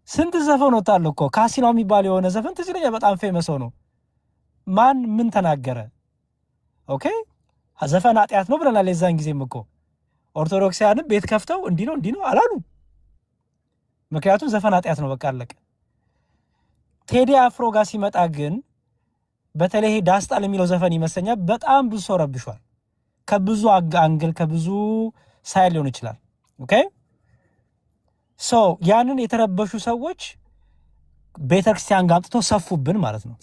ስንት ዘፈን ወጣለ እኮ። ካሲኖ የሚባል የሆነ ዘፈን ትዝ ይለኛል፣ በጣም ፌመስ ሆኖ ማን ምን ተናገረ? ኦኬ ዘፈን ኃጢአት ነው ብለናል። የዛን ጊዜም እኮ ኦርቶዶክሳውያንም ቤት ከፍተው እንዲህ ነው አላሉ። ምክንያቱም ዘፈን ኃጢአት ነው፣ በቃ አለቀ። ቴዲ አፍሮ ጋር ሲመጣ ግን በተለይ ዳስጣል የሚለው ዘፈን ይመስለኛል በጣም ብዙ ሰው ረብሿል። ከብዙ አንግል ከብዙ ሳይል ሊሆን ይችላል። ኦኬ ሶ ያንን የተረበሹ ሰዎች ቤተክርስቲያን ጋር አምጥተው ሰፉብን ማለት ነው።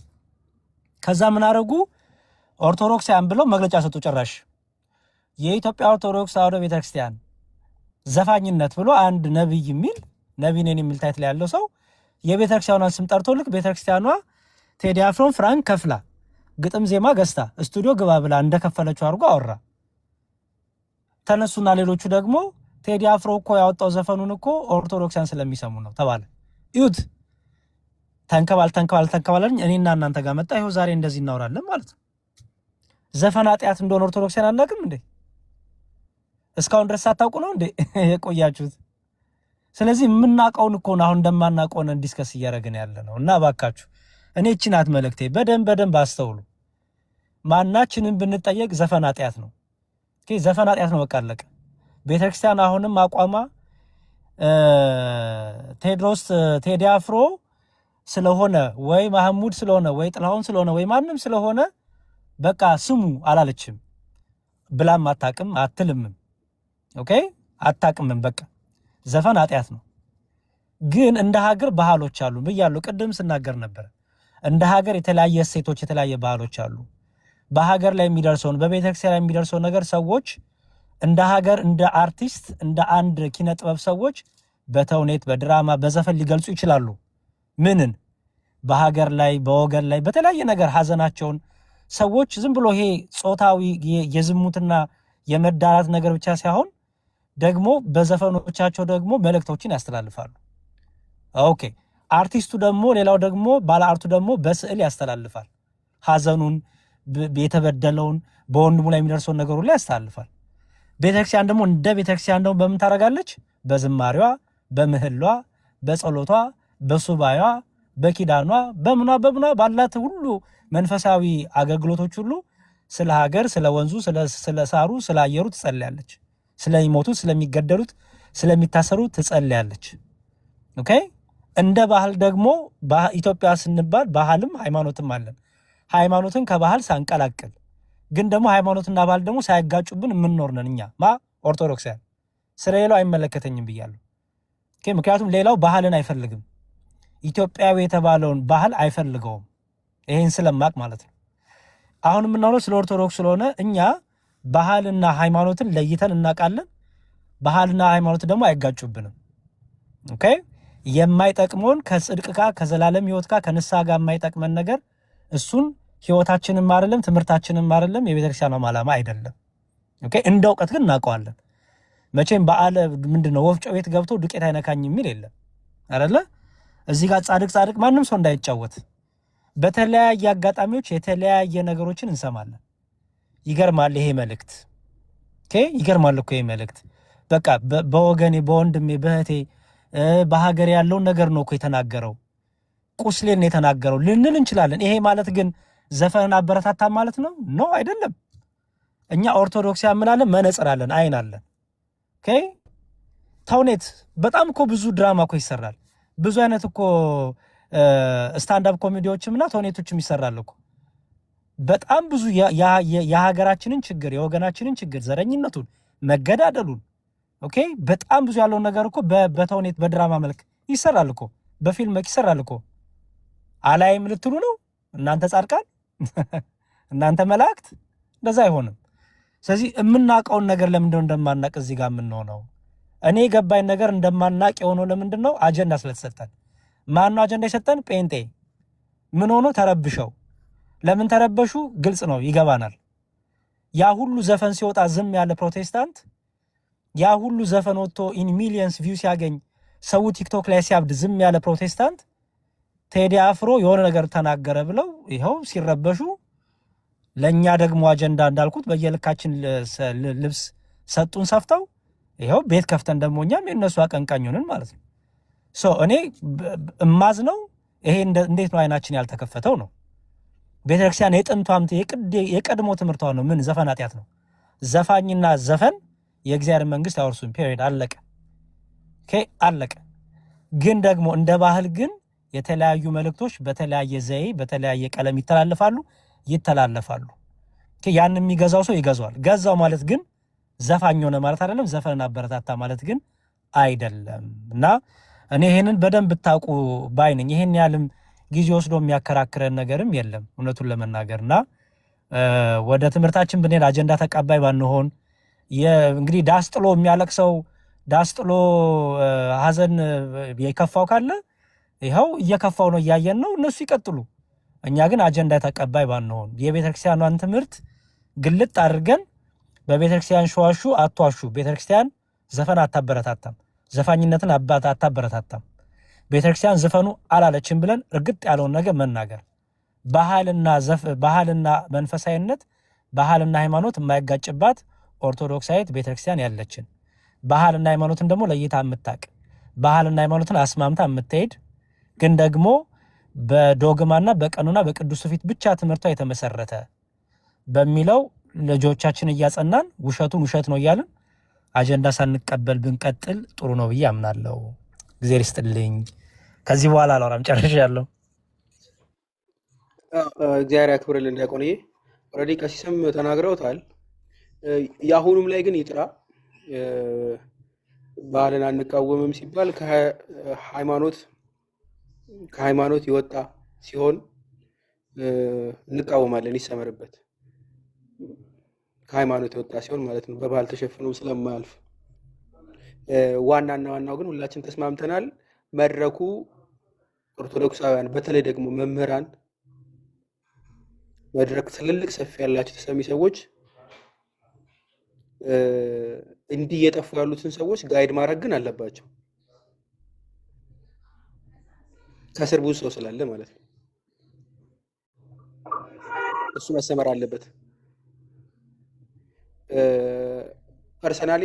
ከዛ ምን አደረጉ? ኦርቶዶክሳውያን ብለው መግለጫ ሰጡ። ጭራሽ የኢትዮጵያ ኦርቶዶክስ ተዋሕዶ ቤተክርስቲያን ዘፋኝነት ብሎ አንድ ነብይ ነን የሚል ታይትል ያለው ሰው የቤተክርስቲያኗን ስም ጠርቶ ልክ ቤተክርስቲያኗ ቴዲ አፍሮን ፍራንክ ከፍላ ግጥም ዜማ ገዝታ ስቱዲዮ ግባ ብላ እንደከፈለችው አድርጎ አወራ። ተነሱና ሌሎቹ ደግሞ ቴዲ አፍሮ እኮ ያወጣው ዘፈኑን እኮ ኦርቶዶክሳውያን ስለሚሰሙ ነው ተባለ። ይሁት ተንከባልን እኔና እናንተ ጋር መጣ። ይኸው ዛሬ እንደዚህ እናወራለን ማለት ነው። ዘፈን ኃጢአት እንደሆነ ኦርቶዶክሳውያን አናውቅም እንዴ? እስካሁን ድረስ ሳታውቁ ነው እንዴ የቆያችሁት? ስለዚህ የምናውቀውን እኮ አሁን እንደማናውቀውን ዲስከስ እያደረግን ያለ ነው። እና እባካችሁ እኔ እቺ ናት መልእክቴ። በደንብ አስተውሉ። ማናችንን ብንጠየቅ ዘፈን ኃጢአት ነው። ዘፈን ኃጢአት ነው፣ በቃ አለቀ። ቤተክርስቲያን አሁንም አቋማ ቴዲ አፍሮ ስለሆነ ወይ ማህሙድ ስለሆነ ወይ ጥላሁን ስለሆነ ወይ ማንም ስለሆነ በቃ ስሙ አላለችም። ብላም አታቅም አትልምም። ኦኬ አታቅምም። በቃ ዘፈን ኃጢአት ነው። ግን እንደ ሀገር ባህሎች አሉ ብያለሁ፣ ቅድም ስናገር ነበር። እንደ ሀገር የተለያየ እሴቶች የተለያየ ባህሎች አሉ። በሀገር ላይ የሚደርሰውን በቤተክርስቲያን ላይ የሚደርሰውን ነገር ሰዎች እንደ ሀገር እንደ አርቲስት እንደ አንድ ኪነ ጥበብ ሰዎች በተውኔት በድራማ በዘፈን ሊገልጹ ይችላሉ። ምንን በሀገር ላይ በወገን ላይ በተለያየ ነገር ሀዘናቸውን ሰዎች ዝም ብሎ ይሄ ጾታዊ የዝሙትና የመዳራት ነገር ብቻ ሳይሆን ደግሞ በዘፈኖቻቸው ደግሞ መልእክቶችን ያስተላልፋሉ። ኦኬ አርቲስቱ ደግሞ ሌላው ደግሞ ባለ አርቱ ደግሞ በስዕል ያስተላልፋል። ሀዘኑን የተበደለውን በወንድሙ ላይ የሚደርሰውን ነገር ሁሉ ያስተላልፋል። ቤተክርስቲያን ደግሞ እንደ ቤተክርስቲያን ደግሞ በምን ታደርጋለች? በዝማሬዋ፣ በምህሏ፣ በጸሎቷ፣ በሱባኤዋ፣ በኪዳኗ፣ በምኗ ባላት ሁሉ መንፈሳዊ አገልግሎቶች ሁሉ ስለ ሀገር፣ ስለ ወንዙ፣ ስለ ሳሩ፣ ስለ አየሩ ትጸልያለች። ስለሚሞቱት፣ ስለሚገደሉት፣ ስለሚታሰሩት ትጸልያለች። ኦኬ እንደ ባህል ደግሞ ኢትዮጵያ ስንባል ባህልም ሃይማኖትም አለን። ሃይማኖትን ከባህል ሳንቀላቅል ግን ደግሞ ሃይማኖትና ባህል ደግሞ ሳያጋጩብን የምንኖር ነን እኛ ኦርቶዶክሳውያን። ስለሌላው አይመለከተኝም ብያለሁ። ኦኬ ምክንያቱም ሌላው ባህልን አይፈልግም፣ ኢትዮጵያዊ የተባለውን ባህል አይፈልገውም። ይሄን ስለማቅ ማለት ነው። አሁን የምናወራው ስለ ኦርቶዶክስ ስለሆነ እኛ ባህልና ሃይማኖትን ለይተን እናውቃለን። ባህልና ሃይማኖት ደግሞ አይጋጩብንም። ኦኬ የማይጠቅመውን ከጽድቅ ጋር ከዘላለም ህይወት ጋር ከንስሐ ጋር የማይጠቅመን ነገር እሱን ህይወታችንም አይደለም ትምህርታችንም አይደለም የቤተክርስቲያኗም ዓላማ አይደለም። ኦኬ እንደ እውቀት ግን እናውቀዋለን። መቼም በዓለ ምንድነው ወፍጮ ቤት ገብቶ ዱቄት አይነካኝ የሚል የለም አይደለ? እዚህ ጋር ጻድቅ ማንም ሰው እንዳይጫወት በተለያየ አጋጣሚዎች የተለያየ ነገሮችን እንሰማለን። ይገርማል ይሄ መልእክት። ኦኬ ይገርማል እኮ ይሄ መልእክት። በቃ በወገኔ በወንድሜ በእህቴ በሀገር ያለውን ነገር ነው እኮ የተናገረው። ቁስሌን ነው የተናገረው ልንል እንችላለን። ይሄ ማለት ግን ዘፈንን አበረታታ ማለት ነው? ኖ አይደለም። እኛ ኦርቶዶክስ ያምላለን፣ መነጽር አለን፣ አይን አለን። ኦኬ ተውኔት በጣም እኮ ብዙ ድራማ እኮ ይሰራል። ብዙ አይነት እኮ ስታንዳፕ ኮሜዲዎችም እና ተውኔቶችም ይሰራል እኮ። በጣም ብዙ የሀገራችንን ችግር የወገናችንን ችግር ዘረኝነቱን፣ መገዳደሉን ኦኬ በጣም ብዙ ያለውን ነገር እኮ በተውኔት በድራማ መልክ ይሰራል እኮ፣ በፊልም መልክ ይሰራል እኮ። አላይም ልትሉ ነው እናንተ ጻድቃን፣ እናንተ መላእክት? እንደዛ አይሆንም። ስለዚህ የምናውቀውን ነገር ለምንድነው እንደማናቅ እዚህ ጋር የምንሆነው? እኔ የገባኝ ነገር እንደማናቅ የሆነው ለምንድነው? አጀንዳ ስለተሰጠን። ማነው አጀንዳ የሰጠን? ጴንጤ። ምን ሆኖ ተረብሸው። ለምን ተረበሹ? ግልጽ ነው፣ ይገባናል። ያ ሁሉ ዘፈን ሲወጣ ዝም ያለ ፕሮቴስታንት፣ ያ ሁሉ ዘፈን ወጥቶ ኢን ሚሊየንስ ቪው ሲያገኝ ሰው ቲክቶክ ላይ ሲያብድ ዝም ያለ ፕሮቴስታንት ቴዲ አፍሮ የሆነ ነገር ተናገረ ብለው ይኸው ሲረበሹ፣ ለኛ ደግሞ አጀንዳ እንዳልኩት በየልካችን ልብስ ሰጡን ሰፍተው፣ ይኸው ቤት ከፍተን ደግሞ እኛም የነሱ አቀንቃኝ ሆነን ማለት ነው። እኔ እማዝ ነው ይሄ እንዴት ነው አይናችን ያልተከፈተው ነው? ቤተክርስቲያን የጥንቷም የቀድሞ ትምህርቷ ነው። ምን ዘፈን ኃጢአት ነው? ዘፋኝና ዘፈን የእግዚአብሔር መንግስት ያወርሱን። ፔሪድ አለቀ። ኦኬ አለቀ። ግን ደግሞ እንደ ባህል ግን የተለያዩ መልእክቶች በተለያየ ዘዬ በተለያየ ቀለም ይተላለፋሉ። ኦኬ ያን የሚገዛው ሰው ይገዛዋል። ገዛው ማለት ግን ዘፋኝ ሆነ ማለት አይደለም። ዘፈንን አበረታታ ማለት ግን አይደለም። እና እኔ ይሄንን በደንብ ብታውቁ ባይ ነኝ። ይሄን ያህልም ጊዜ ወስዶ የሚያከራክረን ነገርም የለም እውነቱን ለመናገርና ወደ ትምህርታችን ብንሄድ አጀንዳ ተቀባይ ባንሆን እንግዲህ ዳስጥሎ የሚያለቅሰው ዳስጥሎ ሀዘን የከፋው ካለ ይኸው እየከፋው ነው እያየን ነው። እነሱ ይቀጥሉ። እኛ ግን አጀንዳ ተቀባይ ባንሆን የቤተክርስቲያኗን ትምህርት ግልጥ አድርገን በቤተክርስቲያን ሸዋሹ አቷሹ። ቤተክርስቲያን ዘፈን አታበረታታም፣ ዘፋኝነትን አታበረታታም። ቤተክርስቲያን ዘፈኑ አላለችም ብለን እርግጥ ያለውን ነገር መናገር። ባህልና መንፈሳዊነት ባህልና ሃይማኖት የማይጋጭባት ኦርቶዶክሳዊት ቤተክርስቲያን ያለችን፣ ባህልና ሃይማኖትን ደግሞ ለይታ የምታቅ፣ ባህልና ሃይማኖትን አስማምታ የምትሄድ ግን ደግሞ በዶግማና በቀኑና በቅዱስ ፊት ብቻ ትምህርቷ የተመሰረተ በሚለው ልጆቻችን እያጸናን ውሸቱን ውሸት ነው እያልን አጀንዳ ሳንቀበል ብንቀጥል ጥሩ ነው ብዬ አምናለሁ። እግዚአብሔር ይስጥልኝ። ከዚህ በኋላ አላወራም፣ ጨርሻለሁ። እግዚአብሔር ያክብርልን ዲያቆንዬ። ኦልሬዲ ቀሲስም ተናግረውታል። የአሁኑም ላይ ግን ይጥራ ባህልን አንቃወምም ሲባል ከሃይማኖት የወጣ ሲሆን እንቃወማለን፣ ይሰመርበት። ከሃይማኖት የወጣ ሲሆን ማለት ነው፣ በባህል ተሸፍኖ ስለማያልፍ። ዋናና ዋናው ግን ሁላችን ተስማምተናል። መድረኩ ኦርቶዶክሳውያን በተለይ ደግሞ መምህራን፣ መድረክ ትልልቅ ሰፊ ያላቸው ተሰሚ ሰዎች እንዲህ እየጠፉ ያሉትን ሰዎች ጋይድ ማድረግ ግን አለባቸው። ከስር ብዙ ሰው ስላለ ማለት ነው። እሱ መሰመር አለበት። ፐርሰናሊ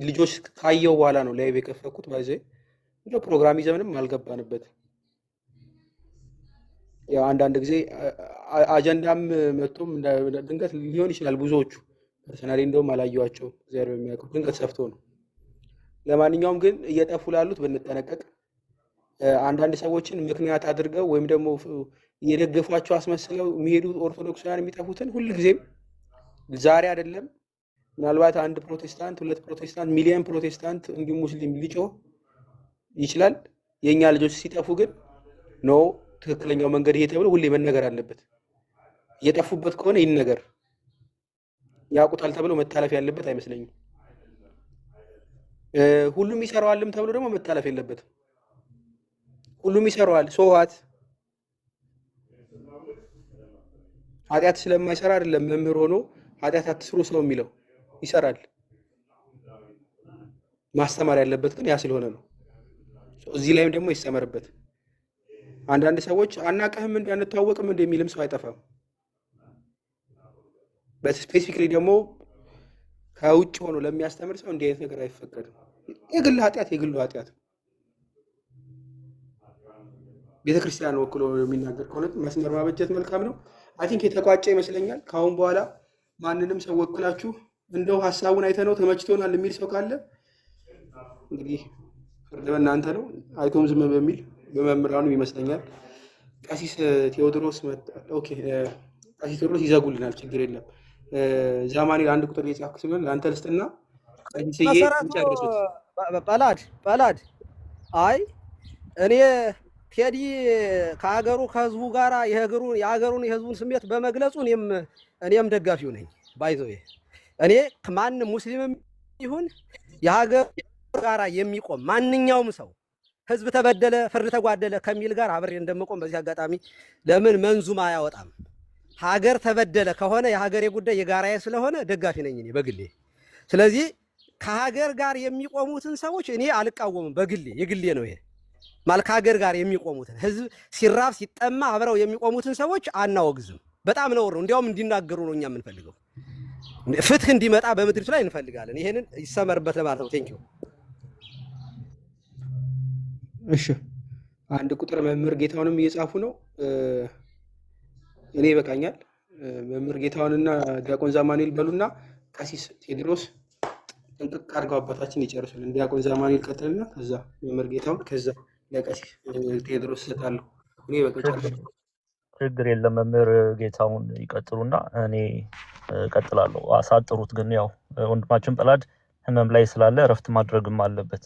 ልጆች ካየው በኋላ ነው ላይቭ የከፈኩት። ባይዘ ፕሮግራም ይዘምንም አልገባንበት። ያው አንዳንድ ጊዜ አጀንዳም መጥቶም ድንገት ሊሆን ይችላል። ብዙዎቹ ፐርሰናሊ እንደውም አላየዋቸው እግዚአብሔር በሚያውቀው ድንገት ሰፍቶ ነው። ለማንኛውም ግን እየጠፉ ላሉት ብንጠነቀቅ፣ አንዳንድ ሰዎችን ምክንያት አድርገው ወይም ደግሞ እየደገፏቸው አስመስለው የሚሄዱ ኦርቶዶክሳውያን የሚጠፉትን ሁልጊዜም ዛሬ አይደለም ምናልባት አንድ ፕሮቴስታንት፣ ሁለት ፕሮቴስታንት፣ ሚሊዮን ፕሮቴስታንት እንዲሁም ሙስሊም ሊጮህ ይችላል። የእኛ ልጆች ሲጠፉ ግን ኖ ትክክለኛው መንገድ ይሄ ተብሎ ሁሌ መነገር አለበት። እየጠፉበት ከሆነ ይህን ነገር ያውቁታል ተብሎ መታለፍ ያለበት አይመስለኝም። ሁሉም ይሰራዋልም ተብሎ ደግሞ መታለፍ የለበትም። ሁሉም ይሰራዋል። ሶዋት ኃጢአት ስለማይሰራ አይደለም መምህር ሆኖ ኃጢአት አትስሩ ሰው የሚለው ይሰራል። ማስተማር ያለበት ግን ያ ስለሆነ ነው። እዚህ ላይም ደግሞ ይሰመርበት። አንዳንድ ሰዎች አናቀህም እንደ አንተዋወቅም እንደሚልም ሰው አይጠፋም። በስፔሲፊክሊ ደግሞ ከውጭ ሆኖ ለሚያስተምር ሰው እንዲህ አይነት ነገር አይፈቀድም። የግል ኃጢአት የግሉ ኃጢአት። ቤተክርስቲያን ወክሎ የሚናገር ከሆነ መስመር ማበጀት መልካም ነው። አይ ቲንክ የተቋጨ ይመስለኛል። ከአሁን በኋላ ማንንም ሰው ወክላችሁ እንደው ሀሳቡን አይተነው ተመችቶናል የሚል ሰው ካለ እንግዲህ ፍርድ በእናንተ ነው። አይቶም ዝም በሚል በመምህራኑ ይመስለኛል። ቀሲስ ቴዎድሮስ መጣ። ኦኬ ቀሲስ ቴዎድሮስ ይዘጉልናል፣ ችግር የለም። ዛማኔል አንድ ቁጥር እየጻፍክ ስለሆነ ለአንተ ልስጥና ቀሲስዬ ይጨርሱት። ጳላድ አይ እኔ ቴዲ ከሀገሩ ከህዝቡ ጋር የሀገሩን የህዝቡን ስሜት በመግለጹ እኔም ደጋፊው ነኝ። ባይዘው እኔ ማንም ሙስሊምም ይሁን የሀገር ጋራ የሚቆም ማንኛውም ሰው ህዝብ ተበደለ ፍርድ ተጓደለ ከሚል ጋር አብሬ እንደምቆም በዚህ አጋጣሚ ለምን መንዙማ አያወጣም? ሀገር ተበደለ ከሆነ የሀገሬ ጉዳይ የጋራዬ ስለሆነ ደጋፊ ነኝ እኔ በግሌ። ስለዚህ ከሀገር ጋር የሚቆሙትን ሰዎች እኔ አልቃወምም። በግሌ የግሌ ነው ይሄ ማለት ከሀገር ጋር የሚቆሙትን ህዝብ ሲራብ ሲጠማ አብረው የሚቆሙትን ሰዎች አናወግዝም። በጣም ነውር ነው። እንዲያውም እንዲናገሩ ነው እኛ የምንፈልገው። ፍትህ እንዲመጣ በምድሪቱ ላይ እንፈልጋለን። ይሄንን ይሰመርበት ለማለት ነው። ቴንኪው። እሺ አንድ ቁጥር መምህር ጌታውንም እየጻፉ ነው። እኔ ይበቃኛል። መምህር ጌታውንና ዲያቆን ዛማኔል በሉና ቀሲስ ቴዎድሮስ ጥንቅቅ አድርገው አባታችን ይጨርሱልን። ዲያቆን ዛማኔል ቀጥልና ከዛ መምህር ጌታውን ከዛ ለቀሲስ ቴዎድሮስ ሰጣለሁ። እኔ ይበቃኛል። ችግር የለም። መምህር ጌታውን ይቀጥሉና እኔ እቀጥላለሁ። አሳጥሩት ግን ያው ወንድማችን ጳላድ ህመም ላይ ስላለ እረፍት ማድረግም አለበት።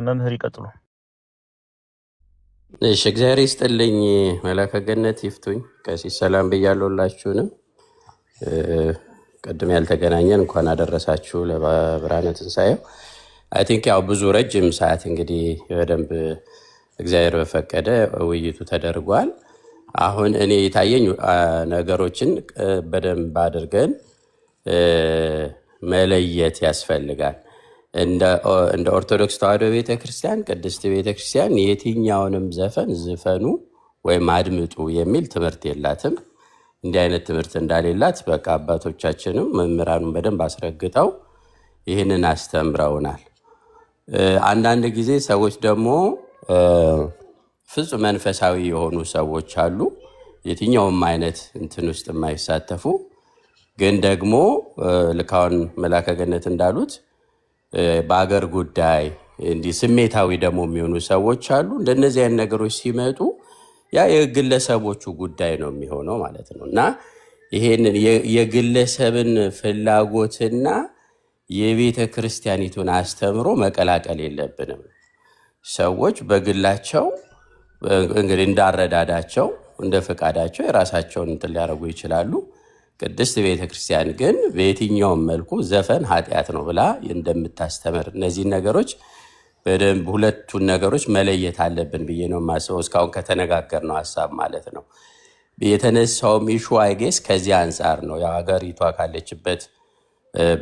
መምህር ይቀጥሉ። እሺ እግዚአብሔር ይስጥልኝ። መላከ ገነት ይፍቱኝ። ቀሲስ ሰላም ብያለሁላችሁንም። ቅድም ያልተገናኘን እንኳን አደረሳችሁ ለብርሃነ ትንሣኤው። አይ ቲንክ ያው ብዙ ረጅም ሰዓት እንግዲህ በደንብ እግዚአብሔር በፈቀደ ውይይቱ ተደርጓል። አሁን እኔ የታየኝ ነገሮችን በደንብ አድርገን መለየት ያስፈልጋል። እንደ ኦርቶዶክስ ተዋሕዶ ቤተክርስቲያን ቅድስት ቤተክርስቲያን የትኛውንም ዘፈን ዝፈኑ ወይም አድምጡ የሚል ትምህርት የላትም። እንዲህ አይነት ትምህርት እንዳሌላት በቃ አባቶቻችንም መምህራኑን በደንብ አስረግጠው ይህንን አስተምረውናል። አንዳንድ ጊዜ ሰዎች ደግሞ ፍጹም መንፈሳዊ የሆኑ ሰዎች አሉ፣ የትኛውም አይነት እንትን ውስጥ የማይሳተፉ ግን ደግሞ ልካውን መላከ ገነት እንዳሉት በአገር ጉዳይ እንዲህ ስሜታዊ ደግሞ የሚሆኑ ሰዎች አሉ። እንደነዚህ አይነት ነገሮች ሲመጡ ያ የግለሰቦቹ ጉዳይ ነው የሚሆነው ማለት ነው እና ይሄንን የግለሰብን ፍላጎትና የቤተ ክርስቲያኒቱን አስተምሮ መቀላቀል የለብንም። ሰዎች በግላቸው እንግዲህ እንዳረዳዳቸው እንደ ፈቃዳቸው የራሳቸውን እንትን ሊያደርጉ ይችላሉ። ቅድስት ቤተክርስቲያን ግን በየትኛውም መልኩ ዘፈን ኃጢአት ነው ብላ እንደምታስተምር እነዚህን ነገሮች በደንብ ሁለቱን ነገሮች መለየት አለብን ብዬ ነው የማስበው። እስካሁን ከተነጋገርነው ሀሳብ ማለት ነው። የተነሳውም ኢሹ አይጌስ ከዚህ አንጻር ነው። ያው ሀገሪቷ ካለችበት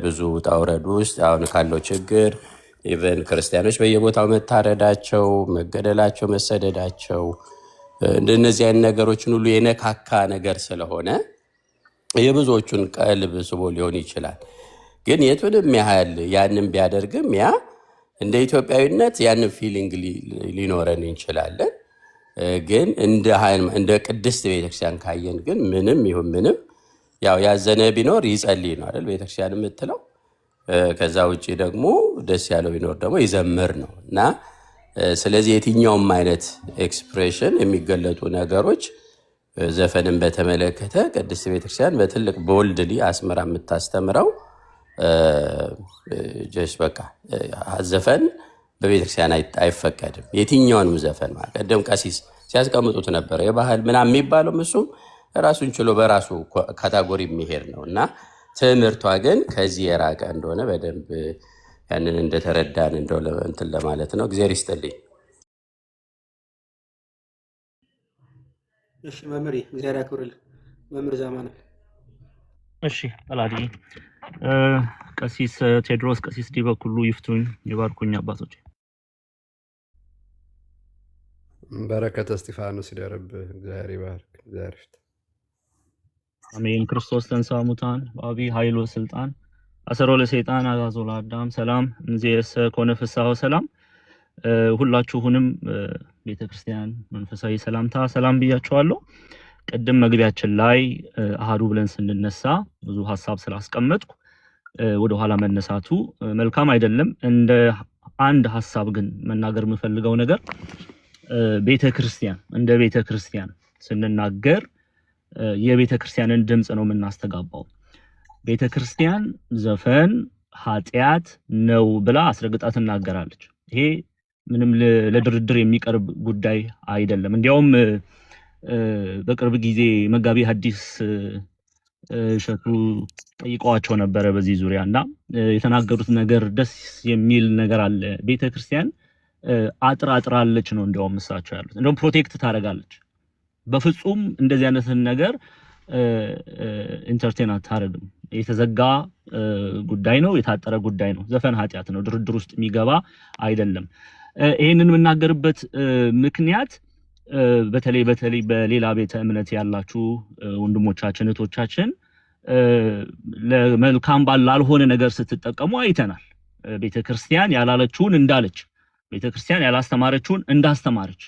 ብዙ ውጣ ውረድ ውስጥ አሁን ካለው ችግር ኢቨን ክርስቲያኖች በየቦታው መታረዳቸው፣ መገደላቸው፣ መሰደዳቸው እንደነዚህ አይነት ነገሮችን ሁሉ የነካካ ነገር ስለሆነ የብዙዎቹን ቀልብ ስቦ ሊሆን ይችላል። ግን የቱንም ያህል ያንን ቢያደርግም ያ እንደ ኢትዮጵያዊነት ያንን ፊሊንግ ሊኖረን እንችላለን። ግን እንደ ቅድስት ቤተክርስቲያን ካየን ግን ምንም ይሁን ምንም ያው ያዘነ ቢኖር ይጸልይ ነው አይደል ቤተክርስቲያን የምትለው። ከዛ ውጭ ደግሞ ደስ ያለው ቢኖር ደግሞ ይዘምር ነው እና ስለዚህ የትኛውም አይነት ኤክስፕሬሽን የሚገለጡ ነገሮች ዘፈንን በተመለከተ ቅድስት ቤተክርስቲያን በትልቅ ቦልድሊ አስመራ የምታስተምረው ጀስ በቃ ዘፈን በቤተክርስቲያን አይፈቀድም። የትኛውንም ዘፈን ማለት ቀደም ቀሲስ ሲያስቀምጡት ነበረ የባህል ምናምን የሚባለው እሱም ራሱን ችሎ በራሱ ካታጎሪ የሚሄድ ነው እና ትምህርቷ ግን ከዚህ የራቀ እንደሆነ በደንብ ያንን እንደተረዳን እንደው እንትን ለማለት ነው። እግዚአብሔር ይስጥልኝ። እሺ መምህር እግዚአብሔር ያክብርልህ። መምህር ዛማነ እሺ ጠላዲ ቀሲስ ቴዎድሮስ ቀሲስ ዲበኩሉ ይፍቱኝ ይባርኩኝ አባቶች። በረከተ እስጢፋኖስ ይደርብህ። እግዚአብሔር ይባርክ። እግዚአብሔር ይፍታ። አሜን። ክርስቶስ ተንሥአ እሙታን በአቢይ ኃይል ወሥልጣን አሰሮ ለሰይጣን አግዓዞ ለአዳም ሰላም እንዘየሰ ኮነ ፍስሐ ወሰላም። ሁላችሁንም ቤተክርስቲያን መንፈሳዊ ሰላምታ ሰላም ብያችኋለሁ። ቅድም መግቢያችን ላይ አሃዱ ብለን ስንነሳ ብዙ ሐሳብ ስላስቀመጥኩ ወደ ኋላ መነሳቱ መልካም አይደለም። እንደ አንድ ሐሳብ ግን መናገር የምፈልገው ነገር ቤተክርስቲያን እንደ ቤተክርስቲያን ስንናገር የቤተክርስቲያንን ድምጽ ነው የምናስተጋባው። ቤተክርስቲያን ዘፈን ኃጢአት ነው ብላ አስረግጣ ትናገራለች። ይሄ ምንም ለድርድር የሚቀርብ ጉዳይ አይደለም። እንዲያውም በቅርብ ጊዜ መጋቢ ሐዲስ እሸቱ ጠይቀዋቸው ነበረ በዚህ ዙሪያ እና የተናገሩት ነገር ደስ የሚል ነገር አለ። ቤተክርስቲያን አጥራለች ነው እንዲያውም እሳቸው ያሉት። እንደውም ፕሮቴክት ታደርጋለች። በፍጹም እንደዚህ አይነትን ነገር ኢንተርቴን አታረግም። የተዘጋ ጉዳይ ነው፣ የታጠረ ጉዳይ ነው። ዘፈን ኃጢአት ነው፣ ድርድር ውስጥ የሚገባ አይደለም። ይሄንን የምናገርበት ምክንያት በተለይ በሌላ ቤተ እምነት ያላችሁ ወንድሞቻችን እህቶቻችን ለመልካም ላልሆነ ነገር ስትጠቀሙ አይተናል። ቤተክርስቲያን ያላለችውን እንዳለች፣ ቤተክርስቲያን ያላስተማረችውን እንዳስተማረች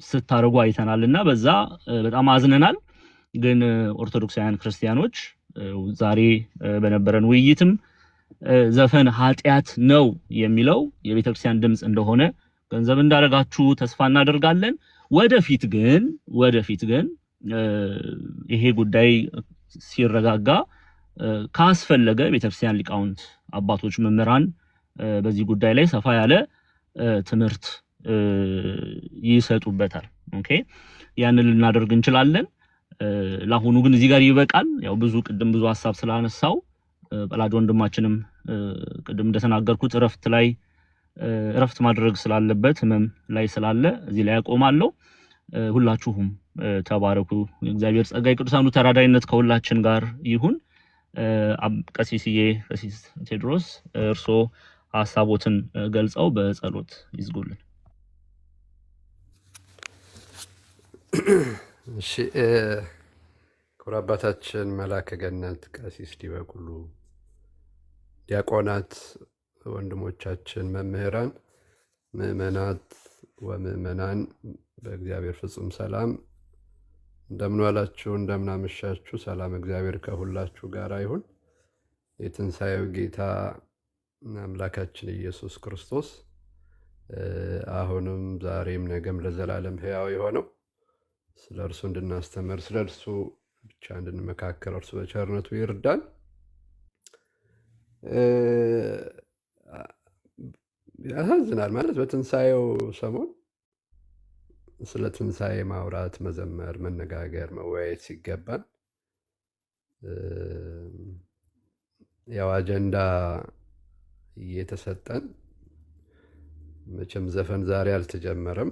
ስታረጉ አይተናልና በዛ በጣም አዝነናል። ግን ኦርቶዶክሳውያን ክርስቲያኖች ዛሬ በነበረን ውይይትም ዘፈን ኃጢአት ነው የሚለው የቤተክርስቲያን ድምጽ እንደሆነ ገንዘብ እንዳደረጋችሁ ተስፋ እናደርጋለን። ወደፊት ግን ይሄ ጉዳይ ሲረጋጋ ካስፈለገ ቤተክርስቲያን ሊቃውንት አባቶች፣ መምህራን በዚህ ጉዳይ ላይ ሰፋ ያለ ትምህርት ይሰጡበታል። ኦኬ ያንን ልናደርግ እንችላለን። ለአሁኑ ግን እዚህ ጋር ይበቃል። ያው ብዙ ሐሳብ ስላነሳው በላድ ወንድማችንም ቅድም እንደተናገርኩት እረፍት ማድረግ ስላለበት ህመም ላይ ስላለ እዚህ ላይ አቆማለሁ። ሁላችሁም ተባረኩ። እግዚአብሔር ጸጋ የቅዱሳኑ ተራዳይነት ከሁላችን ጋር ይሁን። ቀሲስ ቴዎድሮስ እርሶ ሐሳቦትን ገልጸው በጸሎት ይዝጉልን። እሺ ክቡር አባታችን መላከ ገነት ቀሲስ ዲበኩሉ፣ ዲያቆናት፣ ወንድሞቻችን መምህራን፣ ምእመናት ወምእመናን በእግዚአብሔር ፍጹም ሰላም እንደምን ዋላችሁ? እንደምን አመሻችሁ? ሰላም እግዚአብሔር ከሁላችሁ ጋር ይሁን። የትንሣኤው ጌታ አምላካችን ኢየሱስ ክርስቶስ አሁንም ዛሬም ነገም ለዘላለም ሕያው የሆነው ስለ እርሱ እንድናስተምር ስለ እርሱ ብቻ እንድንመካከር እርሱ በቸርነቱ ይርዳን። ያሳዝናል ማለት በትንሣኤው ሰሞን ስለ ትንሣኤ ማውራት፣ መዘመር፣ መነጋገር፣ መወያየት ሲገባን ያው አጀንዳ እየተሰጠን መቼም ዘፈን ዛሬ አልተጀመረም፣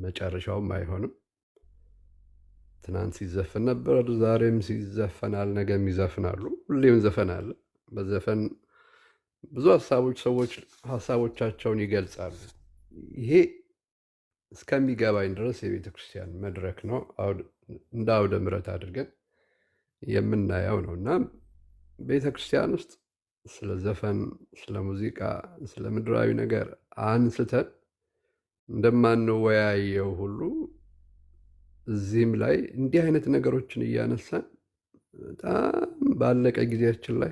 መጨረሻውም አይሆንም። ትናንት ሲዘፈን ነበር፣ ዛሬም ሲዘፈናል፣ ነገም ይዘፍናሉ። ሁሌም ዘፈን አለ። በዘፈን ብዙ ሰዎች ሀሳቦቻቸውን ይገልጻሉ። ይሄ እስከሚገባኝ ድረስ የቤተ ክርስቲያን መድረክ ነው፣ እንደ አውደ ምሕረት አድርገን የምናየው ነው እና ቤተ ክርስቲያን ውስጥ ስለ ዘፈን፣ ስለ ሙዚቃ፣ ስለ ምድራዊ ነገር አንስተን እንደማንወያየው ሁሉ እዚህም ላይ እንዲህ አይነት ነገሮችን እያነሳን በጣም ባለቀ ጊዜያችን ላይ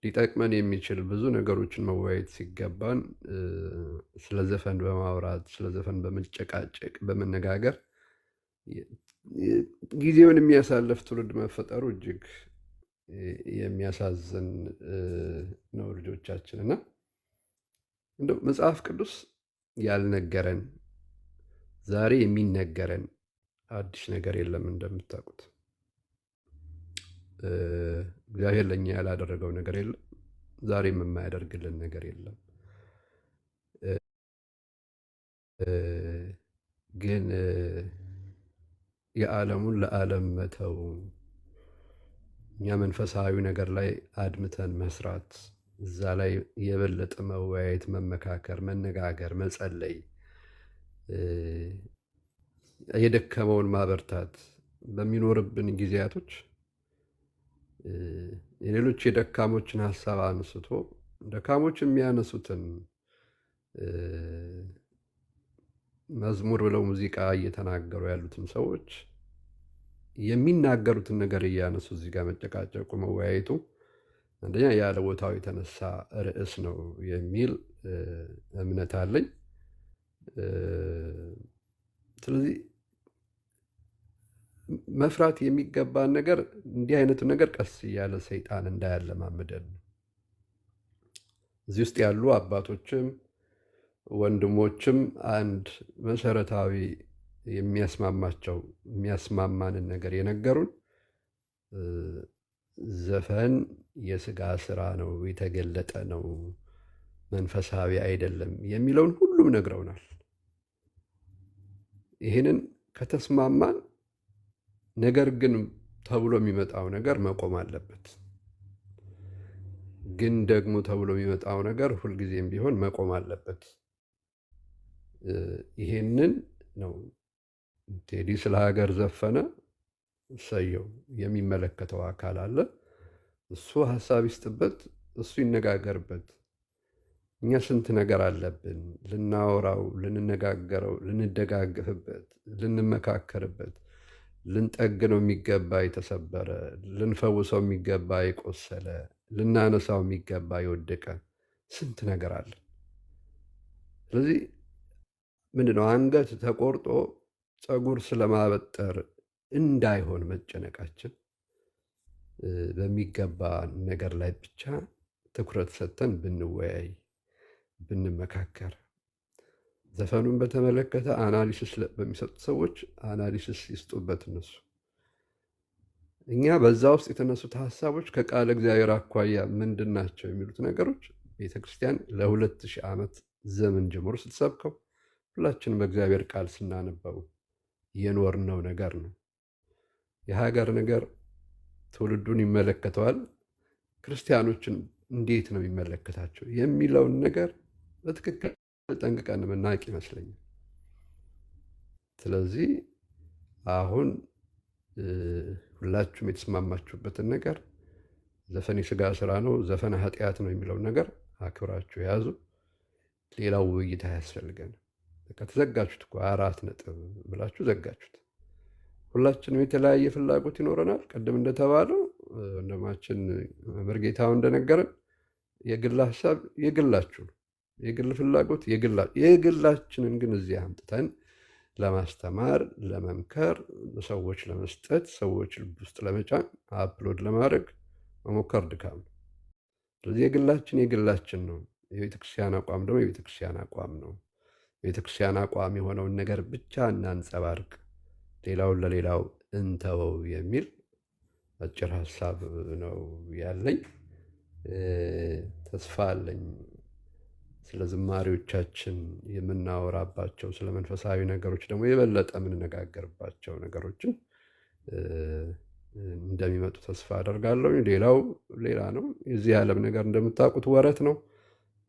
ሊጠቅመን የሚችል ብዙ ነገሮችን መወያየት ሲገባን ስለ ዘፈን በማውራት ስለ ዘፈን በመጨቃጨቅ በመነጋገር ጊዜውን የሚያሳልፍ ትውልድ መፈጠሩ እጅግ የሚያሳዝን ነው ልጆቻችን። እና እንደው መጽሐፍ ቅዱስ ያልነገረን ዛሬ የሚነገረን አዲስ ነገር የለም። እንደምታውቁት እግዚአብሔር ለእኛ ያላደረገው ነገር የለም። ዛሬም የማያደርግልን ነገር የለም። ግን የዓለሙን ለዓለም መተው፣ እኛ መንፈሳዊ ነገር ላይ አድምተን መስራት፣ እዛ ላይ የበለጠ መወያየት፣ መመካከር፣ መነጋገር፣ መጸለይ፣ የደከመውን ማበርታት በሚኖርብን ጊዜያቶች የሌሎች የደካሞችን ሀሳብ አንስቶ ደካሞች የሚያነሱትን መዝሙር ብለው ሙዚቃ እየተናገሩ ያሉትን ሰዎች የሚናገሩትን ነገር እያነሱ እዚህ ጋር መጨቃጨቁ፣ መወያየቱ አንደኛ ያለ ቦታው የተነሳ ርዕስ ነው የሚል እምነት አለኝ። ስለዚህ መፍራት የሚገባን ነገር እንዲህ አይነቱ ነገር ቀስ እያለ ሰይጣን እንዳያለማምደን ነው። እዚህ ውስጥ ያሉ አባቶችም ወንድሞችም አንድ መሰረታዊ የሚያስማማንን ነገር የነገሩን ዘፈን የስጋ ስራ ነው፣ የተገለጠ ነው፣ መንፈሳዊ አይደለም የሚለውን ሁሉም ነግረውናል። ይህንን ከተስማማን ነገር ግን ተብሎ የሚመጣው ነገር መቆም አለበት። ግን ደግሞ ተብሎ የሚመጣው ነገር ሁልጊዜም ቢሆን መቆም አለበት። ይሄንን ነው ቴዲ ስለ ሀገር ዘፈነ፣ እሰየው፣ የሚመለከተው አካል አለ፣ እሱ ሀሳብ ይስጥበት፣ እሱ ይነጋገርበት። እኛ ስንት ነገር አለብን ልናወራው፣ ልንነጋገረው፣ ልንደጋግፍበት፣ ልንመካከርበት፣ ልንጠግነው የሚገባ የተሰበረ፣ ልንፈውሰው የሚገባ የቆሰለ፣ ልናነሳው የሚገባ የወደቀ ስንት ነገር አለ። ስለዚህ ምንድነው አንገት ተቆርጦ ፀጉር ስለማበጠር እንዳይሆን መጨነቃችን፣ በሚገባ ነገር ላይ ብቻ ትኩረት ሰጥተን ብንወያይ፣ ብንመካከር፣ ዘፈኑን በተመለከተ አናሊሲስ በሚሰጡ ሰዎች አናሊሲስ ይስጡበት እነሱ። እኛ በዛ ውስጥ የተነሱት ሀሳቦች ከቃለ እግዚአብሔር አኳያ ምንድን ናቸው የሚሉት ነገሮች ቤተክርስቲያን ለ2000 ዓመት ዘመን ጀምሮ ስትሰብከው ሁላችን በእግዚአብሔር ቃል ስናነበው የኖርነው ነገር ነው። የሀገር ነገር ትውልዱን ይመለከተዋል፣ ክርስቲያኖችን እንዴት ነው የሚመለከታቸው የሚለውን ነገር በትክክል ጠንቅቀን የምናውቅ ይመስለኛል። ስለዚህ አሁን ሁላችሁም የተስማማችሁበትን ነገር ዘፈን የስጋ ስራ ነው፣ ዘፈን ኃጢአት ነው የሚለውን ነገር አክብራችሁ የያዙ። ሌላው ውይይት አያስፈልገንም። ከተዘጋችሁት እኮ 4 ነጥብ ብላችሁ ዘጋችሁት። ሁላችንም የተለያየ ፍላጎት ይኖረናል። ቅድም እንደተባለው ወንድማችን መምህር ጌታው እንደነገረን የግል ሀሳብ የግላችሁ ነው፣ የግል ፍላጎት የግላችንን ግን እዚህ አምጥተን ለማስተማር፣ ለመምከር፣ ሰዎች ለመስጠት፣ ሰዎች ልብ ውስጥ ለመጫን፣ አፕሎድ ለማድረግ መሞከር ድካም ነው። ስለዚህ የግላችን ነው። የቤተክርስቲያን አቋም ደግሞ የቤተክርስቲያን አቋም ነው። የቤተክርስቲያን አቋም የሆነውን ነገር ብቻ እናንጸባርቅ፣ ሌላውን ለሌላው እንተወው የሚል አጭር ሀሳብ ነው ያለኝ። ተስፋ አለኝ ስለ ዝማሬዎቻችን የምናወራባቸው፣ ስለ መንፈሳዊ ነገሮች ደግሞ የበለጠ የምንነጋገርባቸው ነገሮችን እንደሚመጡ ተስፋ አደርጋለሁ። ሌላው ሌላ ነው። የዚህ ዓለም ነገር እንደምታውቁት ወረት ነው።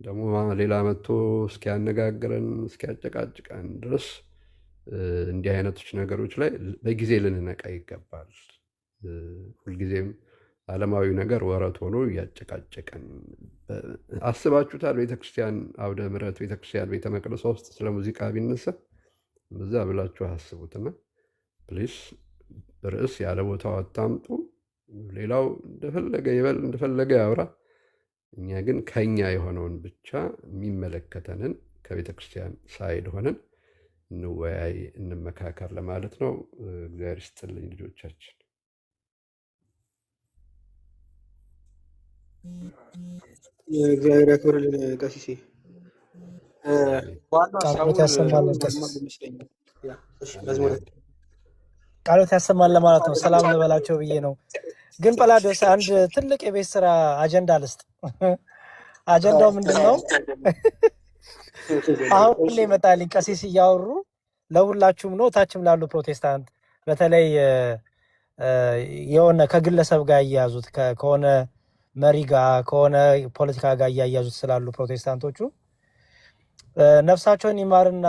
ደግሞ ሌላ መጥቶ እስኪያነጋግረን እስኪያጨቃጭቀን ድረስ እንዲህ አይነቶች ነገሮች ላይ በጊዜ ልንነቃ ይገባል። ሁልጊዜም ዓለማዊ ነገር ወረት ሆኖ እያጨቃጨቀን አስባችሁታል? ቤተክርስቲያን አውደ ምሕረት ቤተክርስቲያን ቤተ መቅደሷ ውስጥ ስለ ሙዚቃ ቢነሳ በዛ ብላችሁ አስቡትና ፕሊስ ርዕስ ያለ ቦታው አታምጡ። ሌላው እንደፈለገ ይበል እንደፈለገ ያውራ። እኛ ግን ከኛ የሆነውን ብቻ የሚመለከተንን ከቤተ ክርስቲያን ሳይድ ሆነን እንወያይ፣ እንመካከር ለማለት ነው። እግዚአብሔር ይስጥልኝ ልጆቻችን። እግዚአብሔር ያክብርልን ቀሲሴ። ቃሎት ያሰማል ለማለት ነው። ሰላም ልበላቸው ብዬ ነው። ግን ጳላዲዮስ አንድ ትልቅ የቤት ስራ አጀንዳ ልስጥ። አጀንዳው ምንድን ነው? አሁን ይመጣልኝ ቀሲስ እያወሩ ለሁላችሁም ነው፣ ታችም ላሉ ፕሮቴስታንት በተለይ የሆነ ከግለሰብ ጋር እያያዙት ከሆነ መሪ ጋር ከሆነ ፖለቲካ ጋር እያያዙት ስላሉ ፕሮቴስታንቶቹ ነፍሳቸውን ይማርና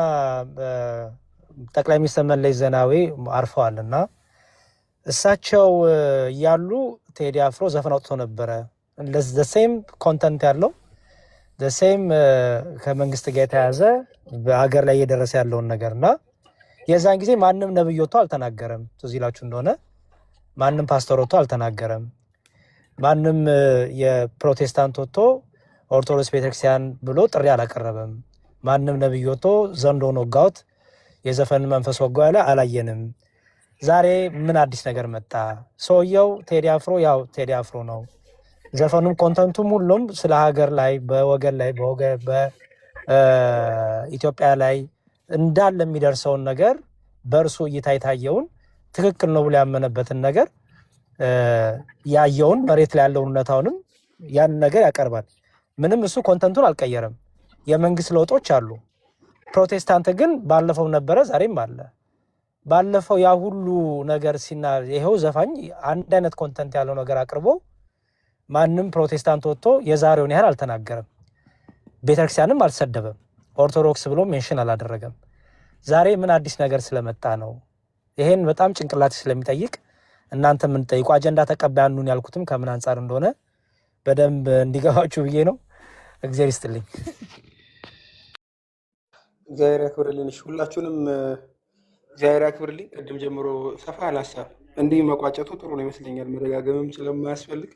ጠቅላይ ሚኒስትር መለስ ዜናዊ አርፈዋል እና እሳቸው እያሉ ቴዲ አፍሮ ዘፈን አውጥቶ ነበረ። ዘሴም ኮንተንት ያለው ዘሴም ከመንግስት ጋር የተያዘ በሀገር ላይ እየደረሰ ያለውን ነገር እና የዛን ጊዜ ማንም ነብይ ወጥቶ አልተናገረም። ትዝ ይላችሁ እንደሆነ ማንም ፓስተር ወጥቶ አልተናገረም። ማንም የፕሮቴስታንት ወጥቶ ኦርቶዶክስ ቤተክርስቲያን ብሎ ጥሪ አላቀረበም። ማንም ነብይ ወጥቶ ዘንዶን ወጋውት የዘፈን መንፈስ ወጋው ያለ አላየንም። ዛሬ ምን አዲስ ነገር መጣ? ሰውየው ቴዲ አፍሮ ያው ቴዲ አፍሮ ነው። ዘፈኑም ኮንተንቱም ሁሉም ስለ ሀገር ላይ በወገን ላይ በኢትዮጵያ ላይ እንዳለ የሚደርሰውን ነገር በእርሱ እይታ የታየውን ትክክል ነው ብሎ ያመነበትን ነገር ያየውን መሬት ላይ ያለውን እውነታውንም ያን ነገር ያቀርባል። ምንም እሱ ኮንተንቱን አልቀየረም። የመንግስት ለውጦች አሉ። ፕሮቴስታንት ግን ባለፈው ነበረ ዛሬም አለ። ባለፈው ያ ሁሉ ነገር ይሄው ዘፋኝ አንድ አይነት ኮንተንት ያለው ነገር አቅርቦ ማንም ፕሮቴስታንት ወጥቶ የዛሬውን ያህል አልተናገረም። ቤተክርስቲያንም አልሰደበም። ኦርቶዶክስ ብሎ ሜንሽን አላደረገም። ዛሬ ምን አዲስ ነገር ስለመጣ ነው? ይሄን በጣም ጭንቅላት ስለሚጠይቅ እናንተ ምን ጠይቁ። አጀንዳ ተቀባይ አኑን ያልኩትም ከምን አንጻር እንደሆነ በደንብ እንዲገባችሁ ብዬ ነው። እግዚአብሔር ይስጥልኝ። እግዚአብሔር ያክብርልን። ሁላችሁንም እግዚአብሔር ያክብርልኝ። ቅድም ጀምሮ ሰፋ ያለ ሀሳብ እንዲህ መቋጨቱ ጥሩ ነው ይመስለኛል፣ መደጋገምም ስለማያስፈልግ